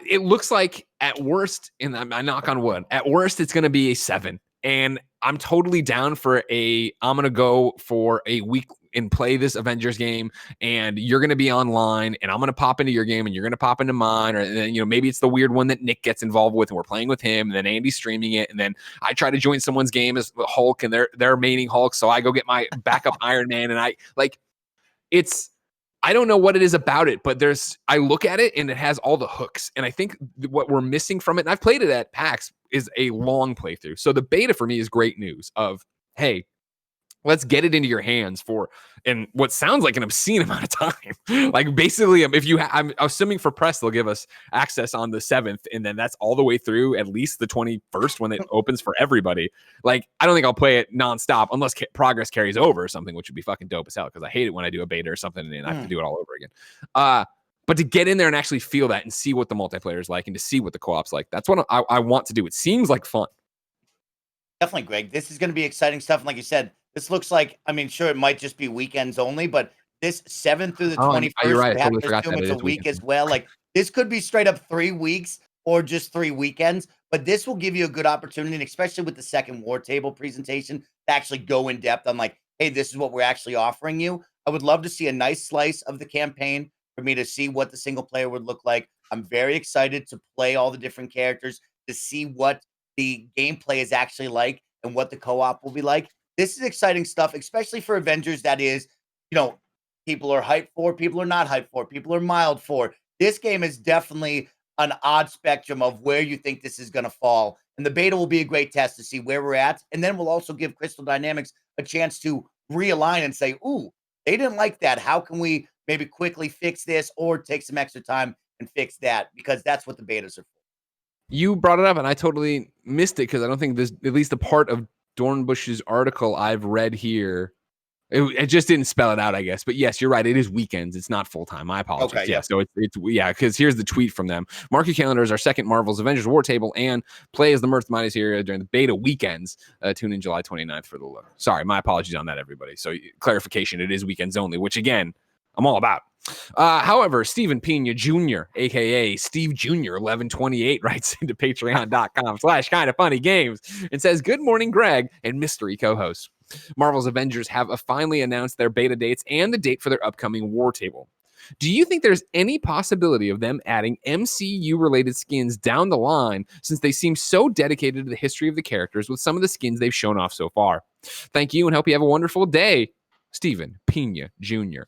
it looks like at worst, and I knock on wood, at worst, it's going to be a 7. And I'm totally down for I'm going to go for a week and play this Avengers game, and you're going to be online, and I'm going to pop into your game, and you're going to pop into mine, or then, maybe it's the weird one that Nick gets involved with, and we're playing with him, and then Andy's streaming it, and then I try to join someone's game as Hulk, and they're maining Hulk, so I go get my backup Iron Man, and I don't know what it is about it, but I look at it and it has all the hooks. And I think what we're missing from it, and I've played it at PAX, is a long playthrough. So the beta for me is great news of, hey, let's get it into your hands for and what sounds like an obscene amount of time. Like basically, if you I'm assuming for press they'll give us access on the 7th, and then that's all the way through at least the 21st when it opens for everybody. Like I don't think I'll play it nonstop unless progress carries over or something, which would be fucking dope as hell, because I hate it when I do a beta or something and I have to do it all over again. But to get in there and actually feel that and see what the multiplayer is like and to see what the co-op's like, that's what I want to do. It seems like fun. Definitely, Greg. This is going to be exciting stuff. And like you said, this looks like, I mean, sure, it might just be weekends only, but this 7th through the Oh, 21st, you're right. we I have totally to forgot assume that it's it a is week weekends. as well. Like this could be straight up 3 weeks or just 3 weekends, but this will give you a good opportunity, and especially with the second War Table presentation, to actually go in depth on like, hey, this is what we're actually offering you. I would love to see a nice slice of the campaign for me to see what the single player would look like. I'm very excited to play all the different characters, to see what the gameplay is actually like and what the co-op will be like. This is exciting stuff, especially for Avengers. That is, people are hyped for, people are not hyped for, people are mild for. This game is definitely an odd spectrum of where you think this is going to fall. And the beta will be a great test to see where we're at. And then we'll also give Crystal Dynamics a chance to realign and say, ooh, they didn't like that. How can we maybe quickly fix this or take some extra time and fix that? Because that's what the betas are for. You brought it up, and I totally missed it because I don't think this, at least the part of Dornbush's article I've read here, it just didn't spell it out, I guess. But yes, you're right. It is weekends. It's not full time. My apologies. Okay, Yeah. yep. So it's yeah. Because here's the tweet from them: mark your calendars. Our second Marvel's Avengers War Table and play as the Mirth Minus here during the beta weekends. Tune in July 29th for the look. Sorry, my apologies on that, everybody. So clarification: it is weekends only, which again, I'm all about. However, Stephen Pina Jr., aka Steve Jr. 1128, writes into patreon.com/kinda funny games and says, "Good morning, Greg and mystery co-host. Marvel's Avengers have finally announced their beta dates and the date for their upcoming War Table. Do you think there's any possibility of them adding MCU-related skins down the line, since they seem so dedicated to the history of the characters with some of the skins they've shown off so far? Thank you and hope you have a wonderful day, Stephen Pina Jr."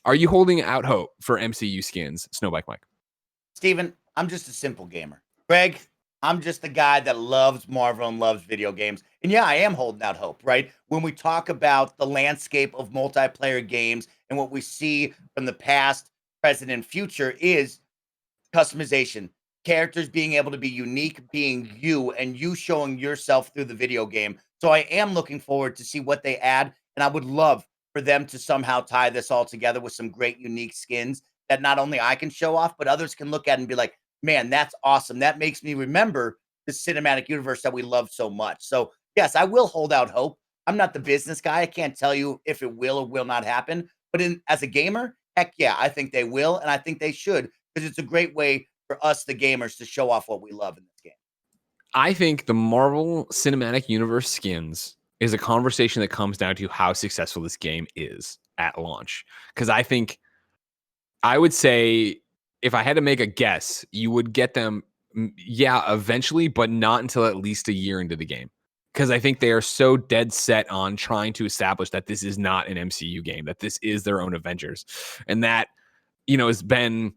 Are you holding out hope for MCU skins, SnowBikeMike? Steven, I'm just a simple gamer. Greg, I'm just the guy that loves Marvel and loves video games. And yeah, I am holding out hope, right? When we talk about the landscape of multiplayer games and what we see from the past, present, and future is customization, characters being able to be unique, being you, and you showing yourself through the video game. So I am looking forward to see what they add, and I would love for them to somehow tie this all together with some great unique skins that not only I can show off, but others can look at and be like, man, that's awesome. That makes me remember the cinematic universe that we love so much. So yes, I will hold out hope. I'm not the business guy. I can't tell you if it will or will not happen. But as a gamer, heck yeah, I think they will, and I think they should, because it's a great way for us, the gamers, to show off what we love in this game. I think the Marvel Cinematic Universe skins is a conversation that comes down to how successful this game is at launch. Because I would say, if I had to make a guess, you would get them, yeah, eventually, but not until at least a year into the game. Because I think they are so dead set on trying to establish that this is not an MCU game, that this is their own Avengers. And that, has been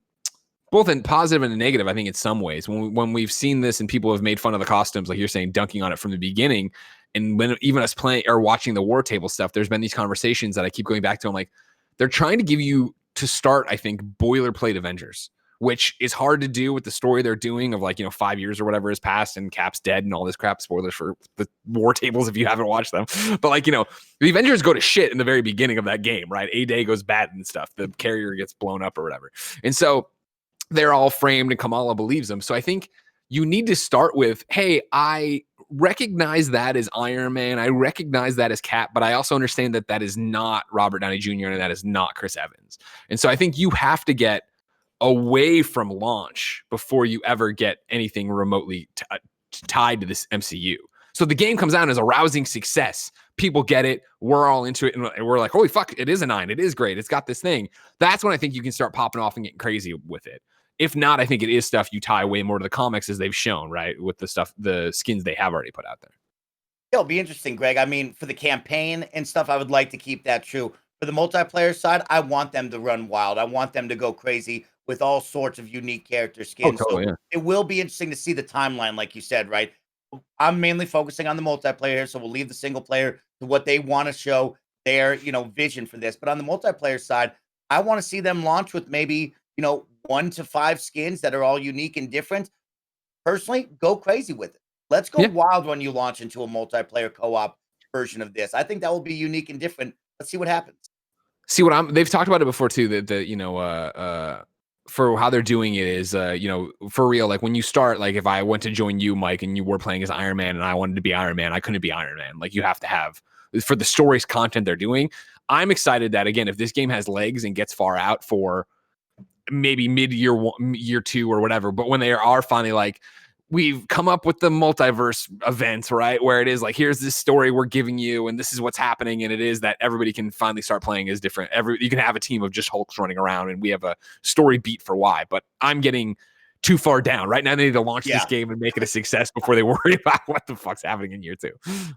both in positive and negative, I think, in some ways. When we've seen this and people have made fun of the costumes, like you're saying, dunking on it from the beginning, and when even us playing or watching the War Table stuff, there's been these conversations that I keep going back to. I'm like, they're trying to give you, to start, I think, boilerplate Avengers, which is hard to do with the story they're doing of 5 years or whatever has passed and Cap's dead and all this crap. Spoilers for the War Tables if you haven't watched them. But the Avengers go to shit in the very beginning of that game, right? A-Day goes bad and stuff. The carrier gets blown up or whatever. And so they're all framed and Kamala believes them. So I think you need to start with, hey, I recognize that as Iron Man. I recognize that as Cap, but I also understand that that is not Robert Downey Jr. and that is not Chris Evans. And so I think you have to get away from launch before you ever get anything remotely tied to this MCU. So the game comes out as a rousing success. People get it. We're all into it. And we're like, holy fuck, it is a 9. It is great. It's got this thing. That's when I think you can start popping off and getting crazy with it. If not, I think it is stuff you tie way more to the comics as they've shown, right? With the skins they have already put out there. It'll be interesting, Greg. I mean, for the campaign and stuff, I would like to keep that true. For the multiplayer side, I want them to run wild. I want them to go crazy with all sorts of unique character skins. Totally, So yeah. it will be interesting to see the timeline, like you said, right? I'm mainly focusing on the multiplayer here, so we'll leave the single player to what they want to show their, vision for this. But on the multiplayer side, I want to see them launch with maybe, 1 to 5 skins that are all unique and different. Personally, go crazy with it. Let's go Yeah. wild when you launch into a multiplayer co-op version of this. I think that will be unique and different. Let's see what happens. See what they've talked about it before too, that for how they're doing it is, for real, like when you start, like if I went to join you, Mike, and you were playing as Iron Man and I wanted to be Iron Man, I couldn't be Iron Man. Like you have to have, for the stories content they're doing. I'm excited that, again, if this game has legs and gets far out for maybe mid-year year 2 or whatever, but when they are finally like, we've come up with the multiverse events, right? Where it is like, here's this story we're giving you, and this is what's happening. And it is that everybody can finally start playing as different. You can have a team of just Hulks running around, and we have a story beat for why. But I'm getting too far down. Right now, they need to launch this game and make it a success before they worry about what the fuck's happening in year 2.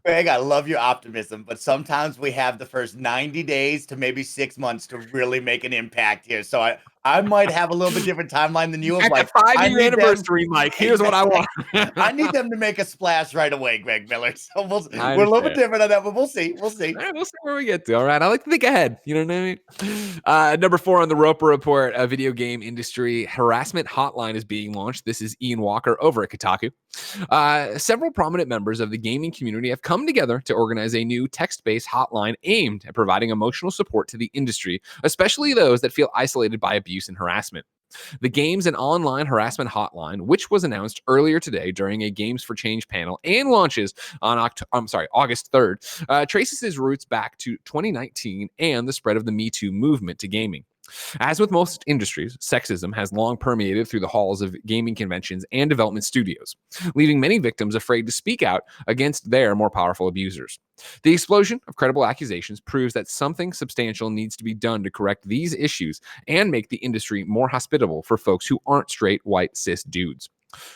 Greg, I love your optimism, but sometimes we have the first 90 days to maybe 6 months to really make an impact here. So I might have a little bit different timeline than you. Of At like the 5-year anniversary, Mike, here's what I want. I need them to make a splash right away, Greg Miller. So I we're a little bit understand. different on that, but we'll see. We'll see. All right, we'll see where we get to. All right. I like to think ahead. You know what I mean? Number 4 on the Roper Report, a video game industry harassment hotline is being launched. This is Ian Walker over at Kotaku. Several prominent members of the gaming community have come together to organize a new text-based hotline aimed at providing emotional support to the industry, especially those that feel isolated by abuse and harassment. The Games and Online Harassment Hotline, which was announced earlier today during a Games for Change panel and launches on August 3rd, traces its roots back to 2019 and the spread of the Me Too movement to gaming. As with most industries, sexism has long permeated through the halls of gaming conventions and development studios, leaving many victims afraid to speak out against their more powerful abusers. The explosion of credible accusations proves that something substantial needs to be done to correct these issues and make the industry more hospitable for folks who aren't straight, white, cis dudes.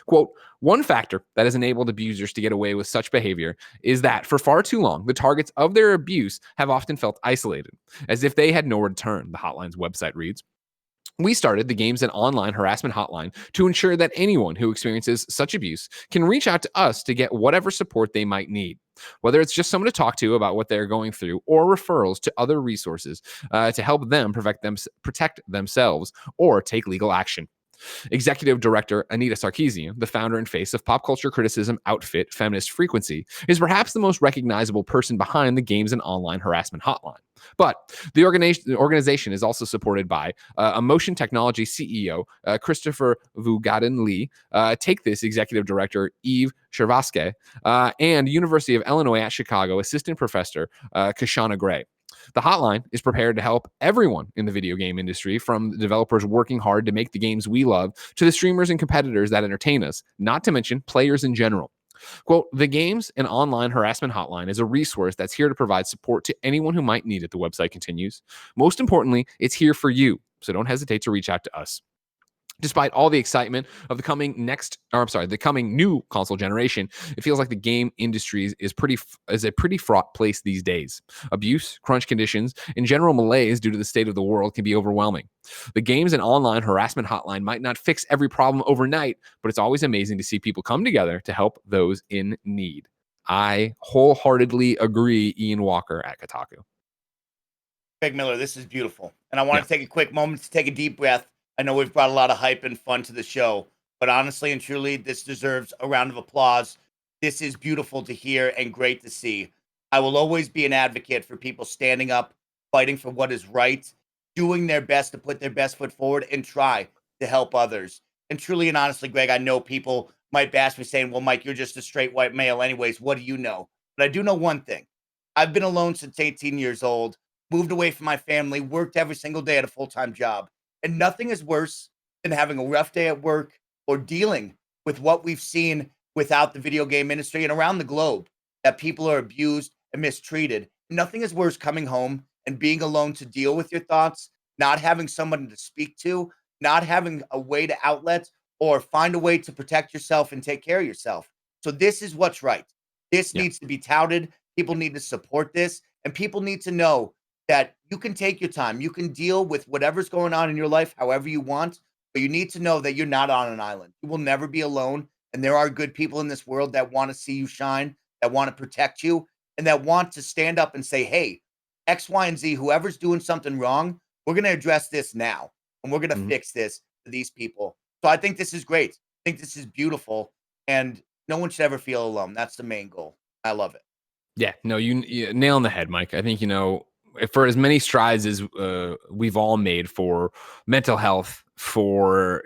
Quote, one factor that has enabled abusers to get away with such behavior is that for far too long, the targets of their abuse have often felt isolated, as if they had nowhere to turn, the hotline's website reads. We started the Games and Online Harassment Hotline to ensure that anyone who experiences such abuse can reach out to us to get whatever support they might need, whether it's just someone to talk to about what they're going through or referrals to other resources to help them protect themselves or take legal action. Executive Director Anita Sarkeesian, the founder and face of pop culture criticism outfit Feminist Frequency, is perhaps the most recognizable person behind the Games and Online Harassment Hotline. But the organization is also supported by Emotion Technology CEO Christopher Vugaden Lee, Take This Executive Director Eve Shervaske, and University of Illinois at Chicago Assistant Professor Kashana Gray. The hotline is prepared to help everyone in the video game industry, from the developers working hard to make the games we love to the streamers and competitors that entertain us, not to mention players in general. Quote, the Games and Online Harassment Hotline is a resource that's here to provide support to anyone who might need it, the website continues. Most importantly, it's here for you, so don't hesitate to reach out to us. Despite all the excitement of the coming new console generation, it feels like the game industry is a pretty fraught place these days. Abuse, crunch conditions, and general malaise due to the state of the world can be overwhelming. The Games and Online Harassment Hotline might not fix every problem overnight, but it's always amazing to see people come together to help those in need. I wholeheartedly agree, Ian Walker at Kotaku. Greg Miller, this is beautiful. And I want to take a quick moment to take a deep breath. I know we've brought a lot of hype and fun to the show, but honestly and truly, this deserves a round of applause. This is beautiful to hear and great to see. I will always be an advocate for people standing up, fighting for what is right, doing their best to put their best foot forward and try to help others. And truly and honestly, Greg, I know people might bash me saying, well, Mike, you're just a straight white male anyways. What do you know? But I do know one thing. I've been alone since 18 years old, moved away from my family, worked every single day at a full-time job. And nothing is worse than having a rough day at work or dealing with what we've seen without the video game industry and around the globe, that people are abused and mistreated. Nothing is worse coming home and being alone to deal with your thoughts, not having someone to speak to, not having a way to outlet or find a way to protect yourself and take care of yourself. So this is what's right. This needs to be touted. People need to support this, and people need to know that you can take your time. You can deal with whatever's going on in your life however you want, but you need to know that you're not on an island. You will never be alone. And there are good people in this world that want to see you shine, that want to protect you, and that want to stand up and say, hey, X, Y, and Z, whoever's doing something wrong, we're going to address this now. And we're going to fix this for these people. So I think this is great. I think this is beautiful. And no one should ever feel alone. That's the main goal. I love it. Yeah, no, you nail on the head, Mike. I think, for as many strides as we've all made for mental health, for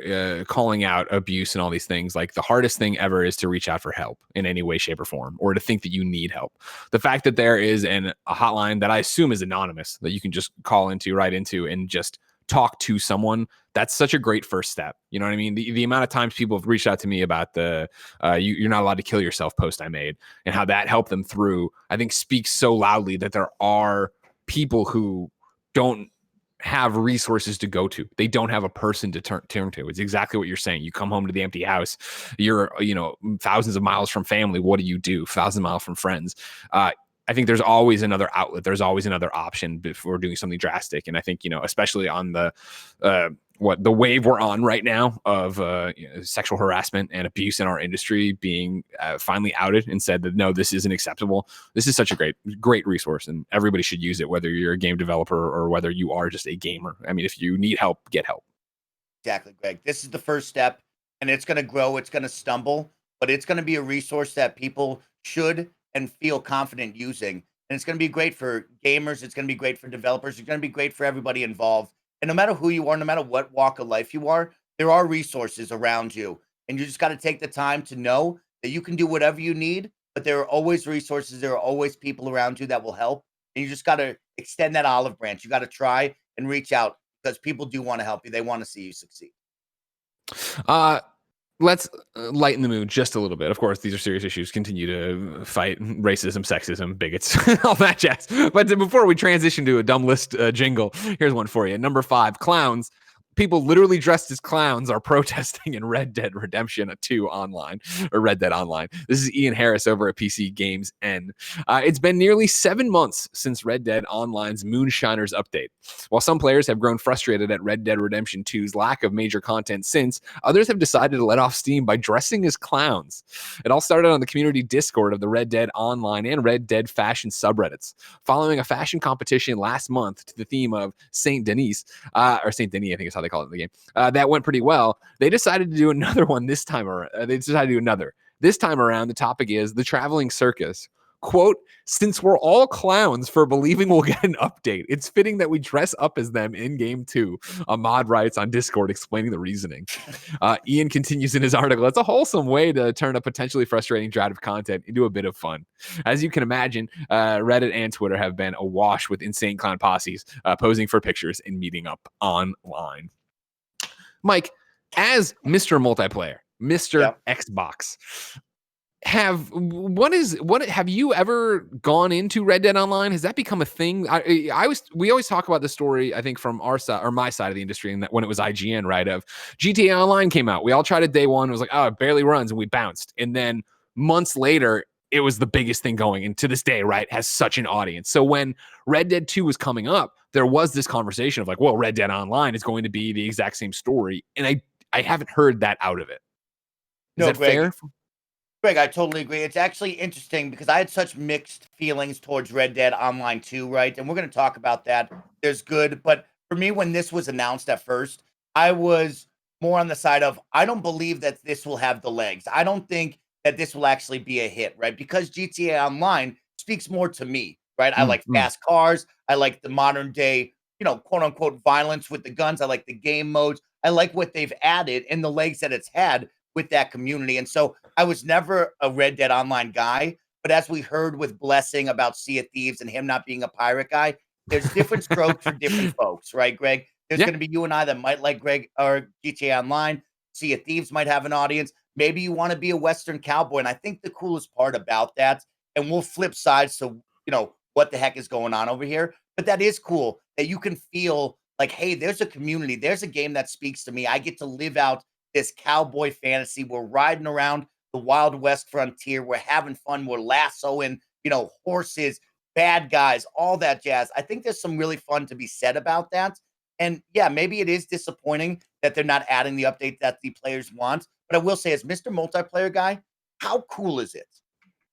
calling out abuse and all these things, like the hardest thing ever is to reach out for help in any way, shape, or form, or to think that you need help. The fact that there is a hotline that I assume is anonymous that you can just call into, right into, and just talk to someone, that's such a great first step. You know what I mean? The amount of times people have reached out to me about the you're not allowed to kill yourself post I made, and how that helped them through, I think speaks so loudly that there are people who don't have resources to go to. They don't have a person to turn to. It's exactly what you're saying. You come home to the empty house. You're, thousands of miles from family. What do you do? 1,000 miles from friends. I think there's always another outlet. There's always another option before doing something drastic. And I think, especially on the the wave we're on right now of sexual harassment and abuse in our industry being finally outed and said that, no, this isn't acceptable. This is such a great resource, and everybody should use it, whether you're a game developer or whether you are just a gamer. I mean, if you need help, get help. Exactly, Greg. This is the first step, and it's going to grow. It's going to stumble, but it's going to be a resource that people should and feel confident using. And it's going to be great for gamers. It's going to be great for developers. It's going to be great for everybody involved. And no matter who you are, no matter what walk of life you are, there are resources around you. And you just got to take the time to know that you can do whatever you need, but there are always resources. There are always people around you that will help. And you just got to extend that olive branch. You got to try and reach out, because people do want to help you. They want to see you succeed. Let's lighten the mood just a little bit. Of course, these are serious issues. Continue to fight racism, sexism, bigots, all that jazz. But before we transition to a dumb list jingle, here's one for you. Number 5, clowns. People literally dressed as clowns are protesting in Red Dead Redemption 2 online, or Red Dead Online. This is Iain Harris over at PCGamesN. It's been nearly 7 months since Red Dead Online's Moonshiners update. While some players have grown frustrated at Red Dead Redemption 2's lack of major content since, others have decided to let off steam by dressing as clowns. It all started on the community Discord of the Red Dead Online and Red Dead fashion subreddits. Following a fashion competition last month to the theme of Saint Denis, or Saint Denis, I think is how they call it in the game. That went pretty well. They decided to do another one this time around. This time around, the topic is the traveling circus. Quote, since we're all clowns for believing we'll get an update, it's fitting that we dress up as them in game 2. A mod writes on Discord explaining the reasoning. Ian continues in his article. It's a wholesome way to turn a potentially frustrating drought of content into a bit of fun. As you can imagine, Reddit and Twitter have been awash with insane clown posses posing for pictures and meeting up online. Mike, as Mr. Multiplayer, Mr. Xbox, have you ever gone into Red Dead Online? Has that become a thing? We always talk about the story, I think, from our side or my side of the industry, and that when it was IGN, right, of GTA Online came out. We all tried it day one. It was like, oh, it barely runs, and we bounced. And then months later, it was the biggest thing going. And to this day, right, has such an audience. So when Red Dead 2 was coming up, there was this conversation of like, well, Red Dead Online is going to be the exact same story. And I haven't heard that out of it. Is that fair? Greg, I totally agree. It's actually interesting because I had such mixed feelings towards Red Dead Online 2, right? And we're going to talk about that. There's good. But for me, when this was announced at first, I was more on the side of, I don't believe that this will have the legs. I don't think that this will actually be a hit, right? Because GTA Online speaks more to me, right? I like fast cars. I like the modern day, quote unquote violence with the guns. I like the game modes. I like what they've added and the legs that it's had with that community. And so I was never a Red Dead Online guy, but as we heard with Blessing about Sea of Thieves and him not being a pirate guy, there's different strokes for different folks, right, Greg? There's going to be you and I that might like Greg or GTA Online. Sea of Thieves might have an audience. Maybe you want to be a Western cowboy. And I think the coolest part about that, and we'll flip sides to, what the heck is going on over here. But that is cool that you can feel like, hey, there's a community. There's a game that speaks to me. I get to live out this cowboy fantasy. We're riding around the Wild West frontier. We're having fun. We're lassoing, horses, bad guys, all that jazz. I think there's some really fun to be said about that. And yeah, maybe it is disappointing that they're not adding the update that the players want, But I will say, as Mr. Multiplayer guy, how cool is it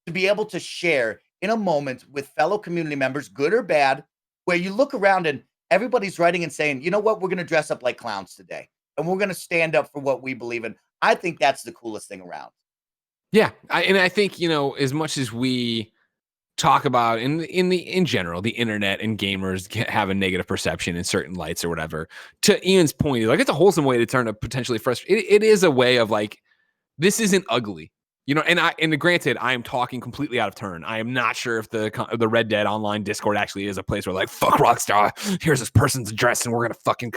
to be able to share in a moment with fellow community members, good or bad, where you look around and everybody's writing and saying, you know what, we're going to dress up like clowns today and we're going to stand up for what we believe in. I think that's the coolest thing around. Yeah. And I think, as much as we talk about in general, the internet and gamers have a negative perception in certain lights or whatever, to Ian's point, like, it's a wholesome way to turn a potentially frustrated. It is a way of like, this isn't ugly. And granted, I am talking completely out of turn. I am not sure if the Red Dead Online Discord actually is a place where, like, fuck Rockstar, here's this person's address and we're gonna fucking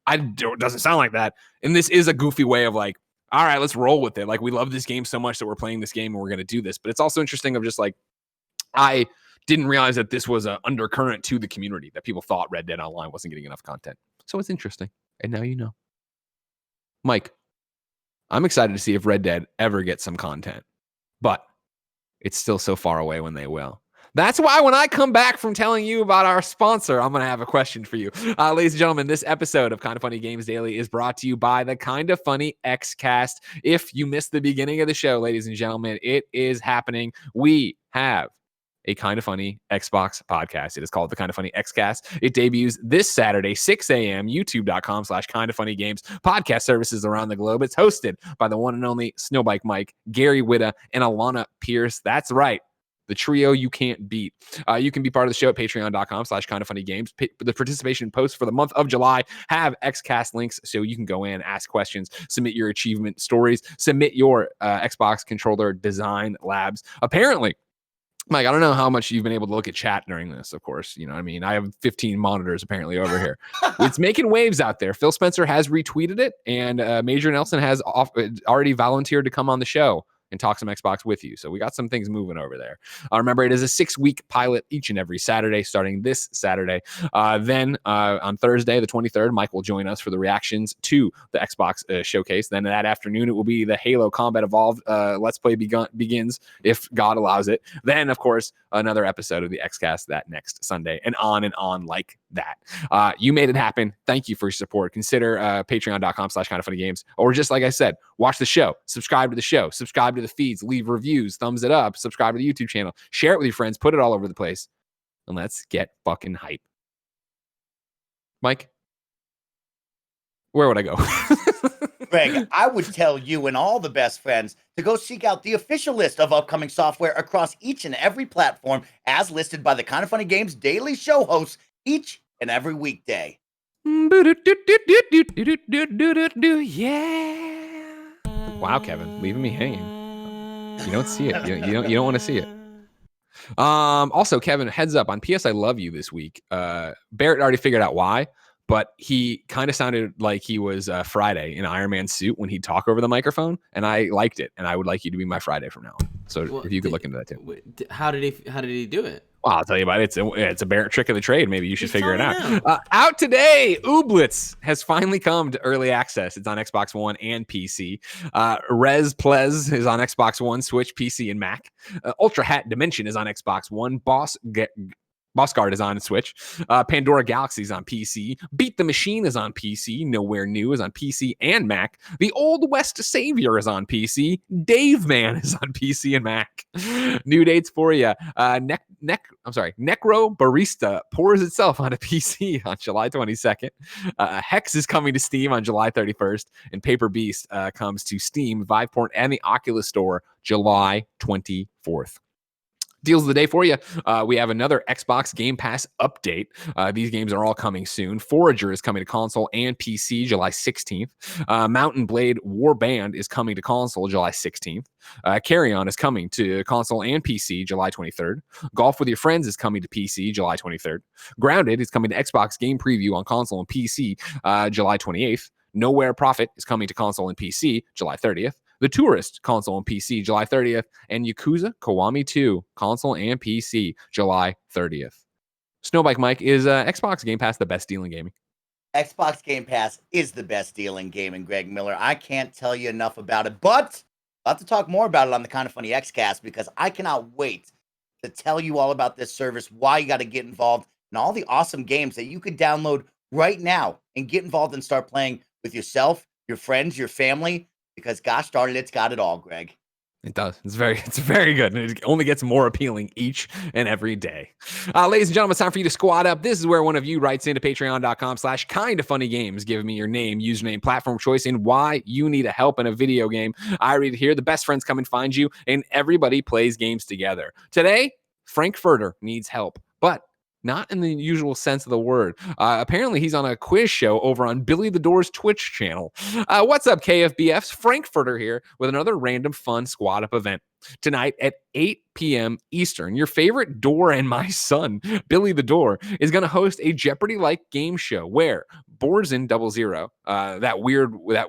it doesn't sound like that. And this is a goofy way of like, all right, let's roll with it. Like, we love this game so much that we're playing this game and we're gonna do this. But it's also interesting of just like, I didn't realize that this was an undercurrent to the community, that people thought Red Dead Online wasn't getting enough content. So it's interesting, and now you know. Mike, I'm excited to see if Red Dead ever gets some content, but it's still so far away when they will. That's why when I come back from telling you about our sponsor, I'm going to have a question for you. Ladies and gentlemen, this episode of Kinda Funny Games Daily is brought to you by the Kinda Funny Xcast. If you missed the beginning of the show, ladies and gentlemen, it is happening. We have a Kinda Funny Xbox podcast. It is called the Kinda Funny Xcast. It debuts this Saturday, 6 a.m., youtube.com/Kinda Funny Games, podcast services around the globe. It's hosted by the one and only SnowBikeMike, Gary Whitta, and Alana Pierce. That's right, the trio you can't beat. You can be part of the show at patreon.com/Kinda Funny Games. The participation posts for the month of July have Xcast links, so you can go in, ask questions, submit your achievement stories, submit your Xbox controller design labs. Apparently, Mike, I don't know how much you've been able to look at chat during this, of course. You know what I mean? I have 15 monitors apparently over here. It's making waves out there. Phil Spencer has retweeted it, and Major Nelson has already volunteered to come on the show and talk some Xbox with you. So we got some things moving over there. Remember, it is a 6-week pilot each and every Saturday, starting this Saturday. Then on Thursday, the 23rd, Mike will join us for the reactions to the Xbox showcase. Then that afternoon, it will be the Halo Combat Evolved Let's Play begins, if God allows it. Then, of course, another episode of the Xcast that next Sunday, and on like that. You made it happen. Thank you for your support. Consider patreon.com/Kinda Funny Games, or just like I said, watch the show, subscribe to the show, subscribe to the feeds, leave reviews, thumbs it up, subscribe to the YouTube channel, share it with your friends, put it all over the place, and let's get fucking hype. Mike, where would I go? Greg, I would tell you and all the best friends to go seek out the official list of upcoming software across each and every platform as listed by the Kinda Funny Games daily show hosts each and every weekday. Yeah. Wow, Kevin, leaving me hanging. You don't see it. You don't want to see it. Also, Kevin, heads up on PS I Love You this week. Barrett already figured out why, but he kind of sounded like he was Friday in Iron Man suit when he'd talk over the microphone, and I liked it, and I would like you to be my Friday from now on. So if you could look into that too. How did he do it? Well, I'll tell you about it. It's a Barrett trick of the trade. Maybe you should figure it out. Out today, Ooblets has finally come to early access. It's on Xbox One and PC. Res Plez is on Xbox One, Switch, PC, and Mac. Ultra Hat Dimension is on Xbox One. Boss Guard is on Switch. Pandora Galaxy is on PC. Beat the Machine is on PC. Nowhere New is on PC and Mac. The Old West Savior is on PC. Dave Man is on PC and Mac. New dates for you. Necro Barista pours itself on a PC on July 22nd. Hex is coming to Steam on July 31st. And Paper Beast comes to Steam, Viveport, and the Oculus Store July 24th. Deals of the day for you. We have another Xbox Game Pass update. These games are all coming soon. Forager is coming to console and PC July 16th. Mountain Blade Warband is coming to console July 16th. Carry On is coming to console and PC July 23rd. Golf with Your Friends is coming to PC July 23rd. Grounded is coming to Xbox Game Preview on console and PC July 28th. Nowhere Profit is coming to console and PC July 30th. The Tourist, console and PC, July 30th. And Yakuza Kiwami 2, console and PC, July 30th. SnowBikeMike, is Xbox Game Pass the best deal in gaming? Xbox Game Pass is the best deal in gaming, Greg Miller. I can't tell you enough about it, but I'll have to talk more about it on the Kinda Funny Xcast because I cannot wait to tell you all about this service, why you got to get involved, and all the awesome games that you could download right now and get involved and start playing with yourself, your friends, your family, because gosh darn it, it's got it all, Greg. It does. It's very good. And it only gets more appealing each and every day. Ladies and gentlemen, it's time for you to squad up. This is where one of you writes into patreon.com/kindafunnygames. Give me your name, username, platform choice, and why you need a help in a video game. I read it here. The best friends come and find you, and everybody plays games together. Today, Frankfurter needs help, but not in the usual sense of the word. Apparently, he's on a quiz show over on Billythedoor's Twitch channel. What's up, KFBFs? Frankfurter here with another random fun squad up event. Tonight at 8 p.m. Eastern, your favorite door and my son, Billythedoor, is going to host a Jeopardy-like game show where Borzen 00, that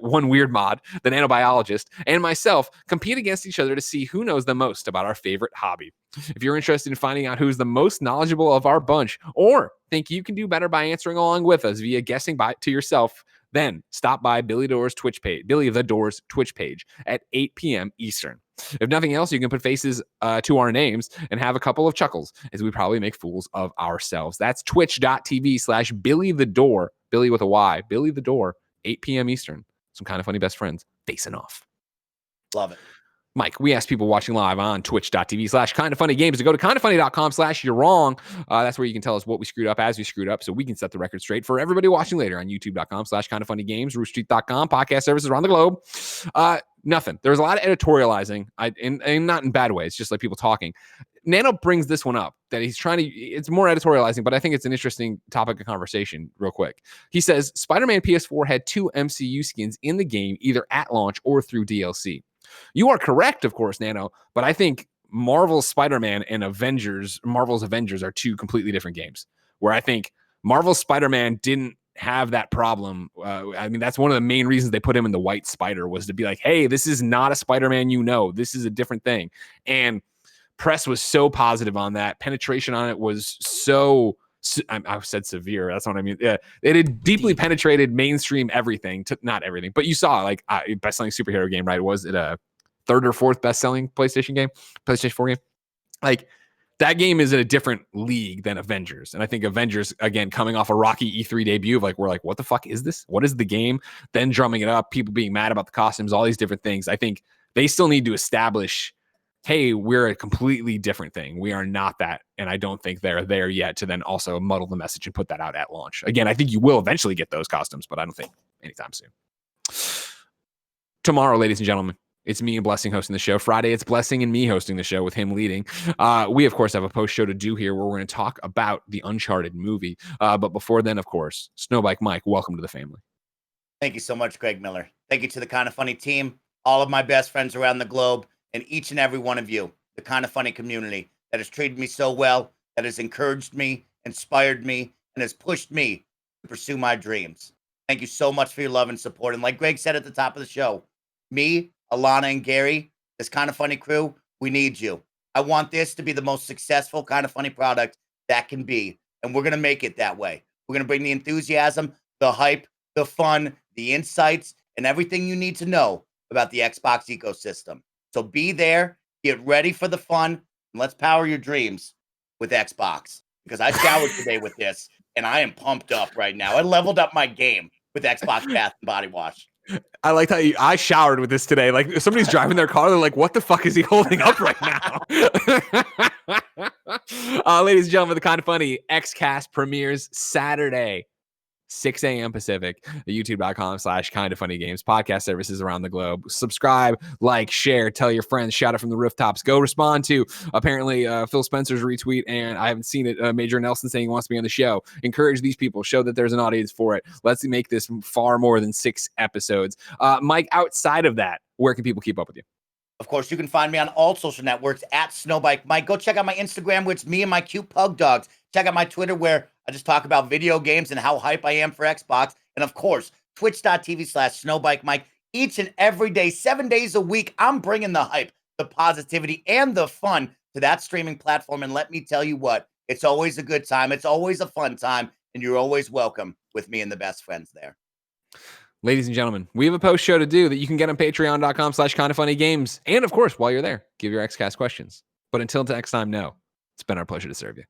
one weird mod, the nanobiologist, and myself compete against each other to see who knows the most about our favorite hobby. If you're interested in finding out who's the most knowledgeable of our bunch, or think you can do better by answering along with us via guessing to yourself, then stop by Billythedoor's Twitch page at 8 p.m. Eastern. If nothing else, you can put faces to our names and have a couple of chuckles as we probably make fools of ourselves. That's twitch.tv/Billythedoor, Billy with a Y, Billythedoor, 8 p.m. Eastern. Some kind of funny best friends facing off. Love it. Mike, we asked people watching live on twitch.tv/kindafunnygames to go to kindafunny.com/you're wrong. That's where you can tell us what we screwed up as we screwed up so we can set the record straight for everybody watching later on youtube.com/kindafunnygames, roosterteeth.com, podcast services around the globe. Nothing. There's a lot of editorializing, and not in bad ways, just like people talking. Nano brings this one up that he's trying to, it's more editorializing, but I think it's an interesting topic of conversation real quick. He says, Spider-Man PS4 had 2 MCU skins in the game, either at launch or through DLC. You are correct, of course, Nano, but I think Marvel's Spider-Man and Marvel's Avengers are 2 completely different games, where I think Marvel's Spider-Man didn't have that problem. I mean, that's one of the main reasons they put him in the White Spider, was to be like, hey, this is not a Spider-Man, this is a different thing. And press was so positive on that. Penetration on it was so, I said severe. That's what I mean. Yeah, it had deeply penetrated mainstream everything, not everything, but you saw like best-selling superhero game, right? Was it a 3rd or 4th best-selling PlayStation 4 game? Like, that game is in a different league than Avengers. And I think Avengers, again, coming off a rocky E3 debut of we're like, what the fuck is this? What is the game? Then drumming it up, people being mad about the costumes, all these different things. I think they still need to establish, hey, we're a completely different thing. We are not that. And I don't think they're there yet to then also muddle the message and put that out at launch. Again, I think you will eventually get those costumes, but I don't think anytime soon. Tomorrow, ladies and gentlemen, it's me and Blessing hosting the show. Friday, it's Blessing and me hosting the show with him leading. We, of course, have a post show to do here where we're going to talk about the Uncharted movie. But before then, of course, SnowBikeMike, welcome to the family. Thank you so much, Greg Miller. Thank you to the Kinda Funny team, all of my best friends around the globe, and each and every one of you, the Kinda Funny community that has treated me so well, that has encouraged me, inspired me, and has pushed me to pursue my dreams. Thank you so much for your love and support. And like Greg said at the top of the show, me, Alana, and Gary, this Kinda Funny crew, we need you. I want this to be the most successful Kinda Funny product that can be. And we're going to make it that way. We're going to bring the enthusiasm, the hype, the fun, the insights, and everything you need to know about the Xbox ecosystem. So be there, get ready for the fun, and let's power your dreams with Xbox. Because I showered today with this, and I am pumped up right now. I leveled up my game with Xbox Bath and Body Wash. I liked how I showered with this today. Like, if somebody's driving their car, they're like, what the fuck is he holding up right now? Ladies and gentlemen, the Kinda Funny Xcast premieres Saturday, 6 a.m. Pacific, youtube.com/kindafunnygames, podcast services around the globe. Subscribe, like, share, tell your friends, shout it from the rooftops. Go respond to apparently Phil Spencer's retweet, and I haven't seen it, Major Nelson saying he wants to be on the show. Encourage these people, show that there's an audience for it. Let's make this far more than 6 episodes. Mike, outside of that, where can people keep up with you? Of course, you can find me on all social networks at SnowBikeMike. Go check out my Instagram, where it's me and my cute pug dogs. Check out my Twitter, where I just talk about video games and how hype I am for Xbox. And of course, twitch.tv/SnowBikeMike. Each and every day, 7 days a week, I'm bringing the hype, the positivity, and the fun to that streaming platform. And let me tell you what, it's always a good time. It's always a fun time. And you're always welcome with me and the best friends there. Ladies and gentlemen, we have a post show to do that you can get on patreon.com/kindafunnygames. And of course, while you're there, give your Xcast questions. But until next time, no, it's been our pleasure to serve you.